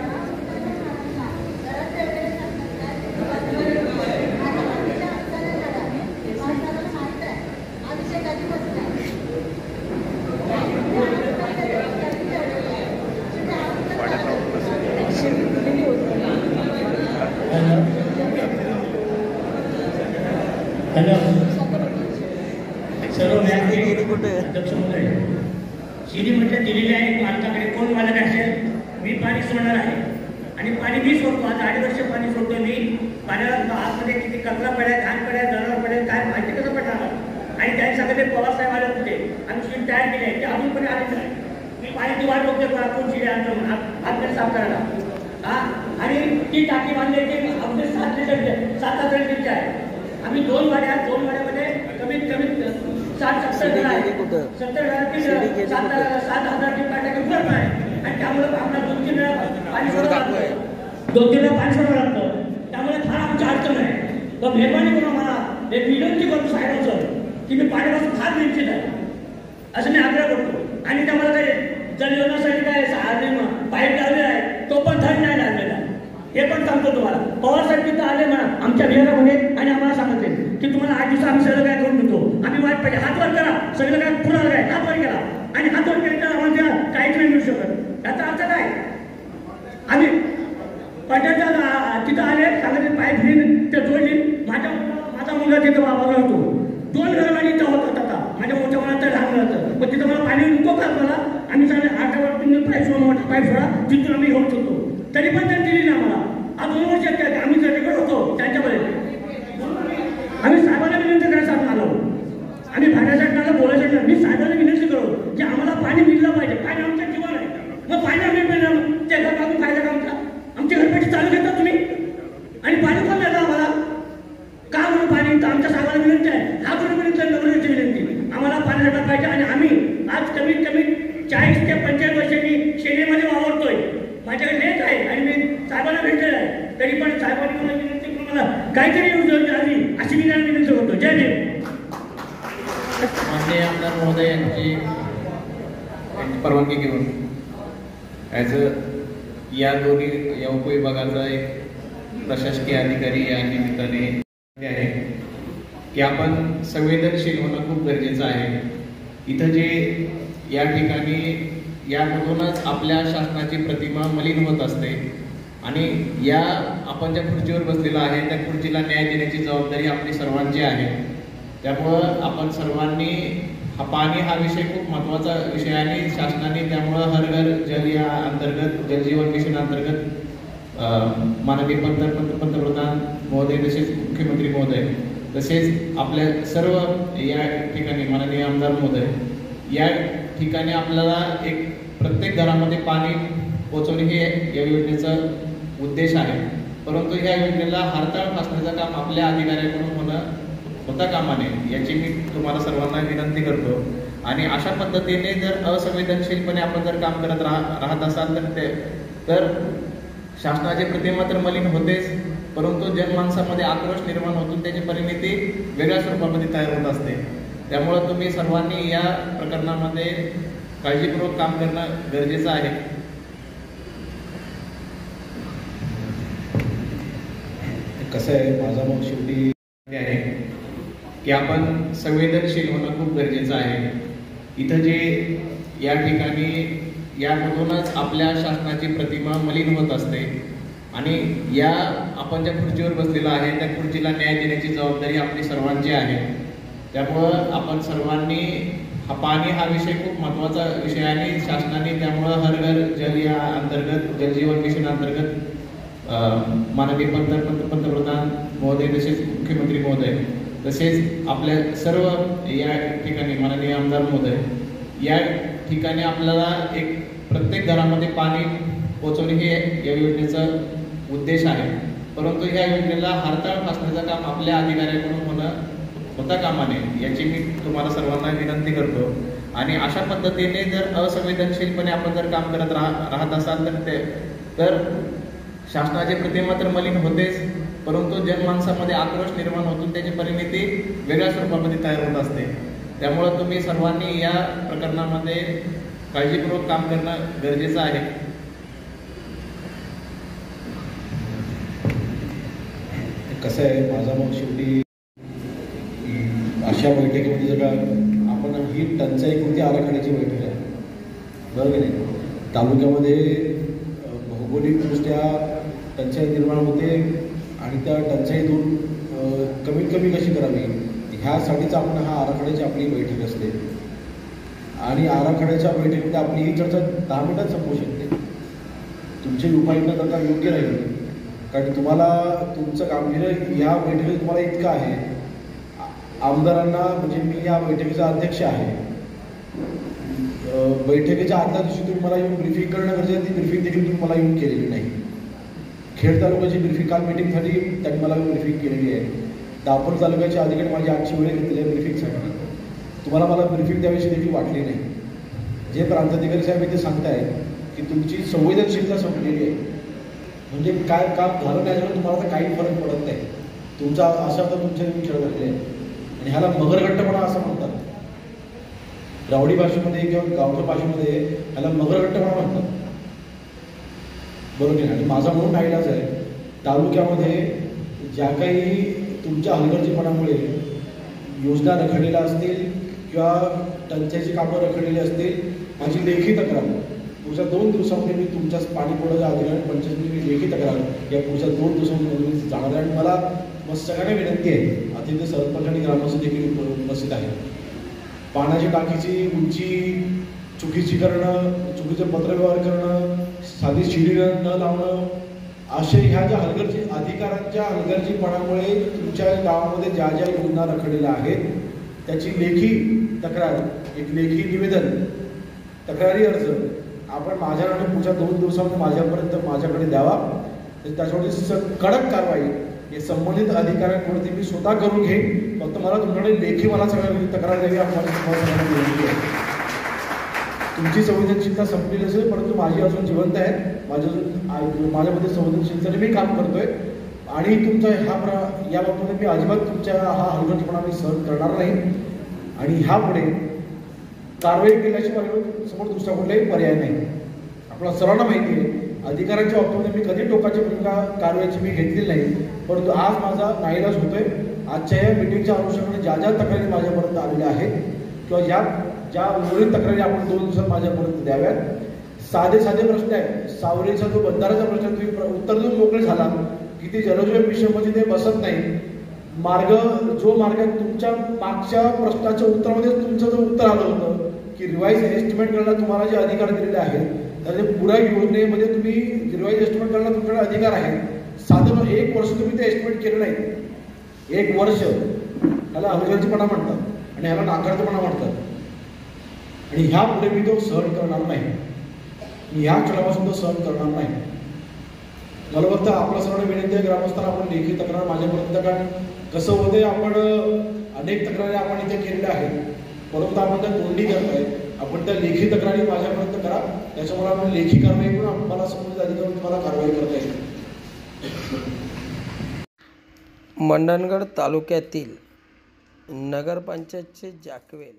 सर्व अध्यक्ष महोदय शिडी म्हटलं दिलेली आहे मालकाकडे कोण मालक असेल मी पाणी सोडणार आहे आणि पाणी मी सोडतो आता 2.5 वर्ष पाणी सोडतो मी पाण्याला आतमध्ये किती कचरा पडाय घाण पडाय जनावर पडाय काय माहिती कसं पडणार आणि त्यांनी सांगितले पवार साहेब आले होते आम्ही शिडी तयार केली आहे ते अजूनपर्यंत आलेच नाही. मी पाण्याची वाट बघते कोण शिडी आणतो हात साफ करायला. हा आणि ती टाकी बांधली ती अगदी 7-8 लिटरची आहे. आम्ही 2 वाड्यामध्ये कमीत कमी 60-70 घर आहे. 70 घरातील 7,000 टाकी भरत आहे आणि त्यामुळे आम्हाला 2-3 वेळा पाणी सोडावं लागतं. 2-3 वेळा पाणी सोडावं लागतं. त्यामुळे फार आमची अडचण आहे. तर मेहरबानी करून मला एक विनंती करतो साहेबांचं की मी पाण्यापासून फार निश्चित आहे असं मी आग्रह करतो. आणि त्यामुळे काय जलजीवनासाठी काय पाईप लावलेला आहे तो पण थंड नाही लागलेला हे पण सांगतो तुम्हाला. पवार साहेब तिथं आले म्हणा आमच्या बिहारामध्ये आणि आम्हाला सांगितले की तुम्हाला 8 दिवस आम्ही सगळं काय करून देतो. आम्ही वाट पाहिजे हात वर करा सगळं काय पुन्हा काय हात वर केला आणि हात वर केला तर आम्हाला काहीच नाही मिळू शकत. याचा अर्थ काय आम्ही पट्याच्या तिथं आले सांगितले पाईप घेऊन ते जोडली. माझा मुलगा तिथं वापरला होतो 2 घरवाणी इथं होतात. आता माझ्या मोठ्या मुलाचं लहान मुलाचं पण तिथं मला पाणी नको का मला आम्ही सांगितलं 8 वर तुम्ही मोठा पाईप सोडा तिथून आम्ही घेऊन शकतो. तरी पण त्यांनी दिली ना मला. आज 2 वर्ष आम्ही जर होतो त्यांच्यामध्ये आम्ही साहेबांना विनंती करायला आलो. आम्ही भाड्यासाठी मला बोलायचं नाही. मी साहेबांना विनंती करू की आम्हाला पाणी मिळलं पाहिजे. पाणी आमचं जीवन आहे. मग पाणी आम्ही मिळणार ते घर बांधून फायदा का आमचा. आमची घरपेटी चालू घेता तुम्ही आणि पाणी कोण देता आम्हाला का म्हणून पाणी आमच्या साहेबांना विनंती आहे. हा कोणी विनंती नगरची विनंती आम्हाला पाणी भेटलं पाहिजे. आणि आम्ही आज कमीत कमी 40 ते 45 वर्षांनी शेतीमध्ये वावरतोय. माझ्याकडे लेख आहे आणि मी साहेबांना भेटलेलं आहे. तरी पण साहेबांनी मला विनंती करून मला काहीतरी योजना आली अशी मी विनंती करतो. जय देव. माननीय आमदार महोदय यांची परवानगी घेऊन ॲज या दोन्ही या उपविभागाचा एक प्रशासकीय अधिकारी या निमित्ताने आहे की आपण संवेदनशील होणं खूप गरजेचं आहे. इथं जे या ठिकाणी यामधूनच आपल्या शासनाची प्रतिमा मलिन होत असते आणि या आपण ज्या खुर्चीवर बसलेला आहे त्या खुर्चीला न्याय देण्याची जबाबदारी आपली सर्वांची आहे. त्यामुळं आपण सर्वांनी पाणी हा विषय खूप महत्त्वाचा विषय आहे आणि शासनाने त्यामुळं हर घर जल या अंतर्गत जलजीवन मिशन अंतर्गत माननीय पंतप्रधान महोदय तसेच मुख्यमंत्री महोदय तसेच आपल्या सर्व या ठिकाणी माननीय आमदार महोदय या ठिकाणी आपल्याला एक प्रत्येक घरामध्ये पाणी पोहोचवणे हे या योजनेचा उद्देश आहे. परंतु या योजनेला हरताळ फासण्याचं काम आपल्या अधिकाऱ्यांकडून होता कामा नये याची मी तुम्हाला सर्वांना विनंती करतो. आणि अशा पद्धतीने जर असंवेदनशीलपणे आपण जर काम करत राहत असाल तर शासनाची प्रतिमा तर मलिन होतेच परंतु जनमानसामध्ये आक्रोश निर्माण होतो त्याची परिणती वेगळ्या स्वरूपामध्ये तयार होत असते. त्यामुळं तुम्ही सर्वांनी या प्रकरणामध्ये काळजीपूर्वक काम करणं गरजेचं आहे. कसं आहे माझा मग शेवटी आहे की आपण संवेदनशील होणं खूप गरजेचं आहे. इथं जे या ठिकाणी यामधूनच आपल्या शासनाची प्रतिमा मलिन होत असते आणि या आपण ज्या खुर्चीवर बसलेला आहे त्या खुर्चीला न्याय देण्याची जबाबदारी आपली सर्वांची आहे. त्यामुळं आपण सर्वांनी पाणी हा विषय खूप महत्त्वाचा विषय आहे आणि शासनाने त्यामुळं हर घर जल या अंतर्गत जलजीवन मिशन अंतर्गत माननीय पंतप्रधान महोदय तसेच मुख्यमंत्री महोदय तसेच आपल्या सर्व या ठिकाणी माननीय आमदार महोदय या ठिकाणी आपल्याला एक प्रत्येक घरामध्ये पाणी पोहोचवणे हे या योजनेचा उद्देश आहे. परंतु या योजनेला हरताळ फासण्याचं काम आपल्या अधिकाऱ्यांकडून होता कामा नये याची मी तुम्हाला सर्वांना विनंती करतो. आणि अशा पद्धतीने जर असंवेदनशीलपणे आपण जर काम करत राहत असाल तर शासनाची प्रतिमा तर मलिन होतेच परंतु जनमानसामध्ये आक्रोश निर्माण होतो त्याची परिणती वेगळ्या स्वरूपामध्ये तयार होत असते. त्यामुळं तुम्ही सर्वांनी या प्रकरणामध्ये काळजीपूर्वक काम करणं गरजेचं आहे. कसं आहे माझा मग शेवटी अशा बैठकीमध्ये जर का आपण ही टंचाई कृती आराखड्याची बैठक आहे बरोबर की नाही. तालुक्यामध्ये भौगोलिकदृष्ट्या टंचाई निर्माण होते आणि त्या टंचाईतून कमीत कमी कशी करावी ह्यासाठीच आपण हा आराखड्याची आपली बैठक असते. आणि आराखड्याच्या बैठकीमध्ये आपली ही चर्चा 10 मिनिटात संपू शकते. तुमची उपाययोजना करता योग्य राहील कारण तुम्हाला तुमचं गांभीर्य ह्या बैठकीत तुम्हाला इतकं आहे. आमदारांना म्हणजे मी या बैठकीचा अध्यक्ष आहे बैठकीच्या आदल्या दिवशी तुम्ही मला येऊन ब्रिफिंग करणं गरजेचं आहे. ती ब्रिफिंग देखील तुम्ही मला येऊन केलेली नाही. खेड तालुक्याची ब्रिफिंग काल मीटिंग झाली, त्यांनी मला ब्रिफिंग केलेली आहे. दापोली तालुक्याच्या अधिकारी माझी आजची वेळ घेतलेली आहे ब्रिफिंगसाठी. तुम्हाला मला ब्रिफिंग द्यावीशी देखील वाटली नाही. जे प्रांताधिकारी साहेब इथे सांगताय की तुमची संवेदनशीलता संपलेली आहे, म्हणजे काय काम झालं नाही झालं तुम्हाला तर काही फरक पडत नाही. तुमचा अशा तर तुमच्या खेळ झालेले आहे आणि ह्याला मगरघट्टपणा असं म्हणतात. रावडी भाषेमध्ये किंवा गावच्या भाषेमध्ये ह्याला मगरघट्टपणा म्हणतात, बरोबर. आणि माझा म्हणून नाईलाज आहे, तालुक्यामध्ये ज्या काही तुमच्या हलगर्जीपणामुळे योजना रखडलेल्या असतील किंवा टंचाईची कामं रखडलेली असतील, माझी लेखी तक्रार पुढच्या 2 दिवसामध्ये मी तुमच्या पाणी पुरवठा अधिकारी पंचायत लेखी तक्रार या पुढच्या 2 दिवसांमध्ये जाणार आहे. आणि मला सगळ्यांना विनंती आहे, आता सरपंच आणि ग्रामस्थ देखील उपस्थित आहे, पाण्याची टाकीची उंची चुकीची करणं, चुकीचं पत्रव्यवहार करणं, साधी शिडी न लावणं, असे ह्या ज्या अधिकाऱ्यांच्या हलगर्जीपणामुळे तुमच्या गावामध्ये ज्या ज्या योजना रखडलेल्या आहेत त्याची लेखी तक्रार, एक लेखी निवेदन, तक्रारी अर्ज आपण माझ्याकडे पुढच्या 2 दिवसामध्ये माझ्याकडे द्यावा. त्याच्यावरती कडक कारवाई हे संबंधित अधिकाऱ्यांवरती मी स्वतः करून घेईन. फक्त मला तुमच्याकडे लेखी मला सगळ्या तक्रार द्यावी आपण विनंती आहे. तुमची संवेदनशीलता संपलेली असेल परंतु माझी अजून जिवंत आहे. माझ्यामध्ये संवेदनशीलतेने मी काम करतोय आणि तुमचा या बाबतीत मी अजिबात तुमच्या हा हलगर्जीपणा मी सहन करणार नाही. आणि ह्यापुढे कारवाई केल्याशिवाय समोर दुसरा कुठलाही पर्याय नाही. आपल्याला सर्वांना माहिती आहे अधिकाऱ्यांच्या बाबतीमध्ये मी कधी टोकाची भूमिका कारवाईची मी घेतलेली नाही, परंतु आज माझा नाईलाज होतोय. आजच्या या मिटिंगच्या अनुषंगाने ज्या ज्या तक्रारी माझ्यापर्यंत आलेल्या आहेत किंवा ज्या उर्वरित तक्रारी आपण 2 दिवसात माझ्यापर्यंत द्याव्यात. साधे प्रश्न आहेत. सावरीचा जो बंधाराचा प्रश्न तुम्ही उत्तर देऊन मोकळे झाला की ते जलजीवन मिशनमध्ये ते बसत नाही. जो मार्ग तुमच्या मागच्या प्रश्नाच्या उत्तरामध्ये तुमचं जो उत्तर आलं होतं की रिवाईज एस्टिमेट करायला तुम्हाला जे अधिकार दिलेले आहेत तर ते पुऱ्या योजनेमध्ये तुम्ही रिवाईज एस्टिमेट करायला तुमच्याकडे अधिकार आहे. साधं 1 वर्ष तुम्ही ते एस्टिमेट केलं नाही. 1 वर्ष ह्याला हलगर्जीपणा म्हणतात आणि ह्याला नाकारतपणा म्हणतात. आणि ह्या पुढे मी तो सहन करणार नाही. मी ह्या क्षणापासून तो सहन करणार नाही. मला फक्त आपल्या सर्वांना विनंती आहे, ग्रामस्थांना आपण लेखी तक्रार माझ्यापर्यंत, कारण कसं होते आपण अनेक तक्रारी आपण इथे केलेल्या आहेत परंतु आपण त्या तोंडी करताय. आपण त्या लेखी तक्रारी माझ्यापर्यंत करा, त्याच्यामुळे आपण लेखी कारवाई करून आम्हाला संबंधित अधिकारी तुम्हाला कारवाई करता येईल. मंडणगड तालुक्यातील नगरपंचायतचे जाकवेल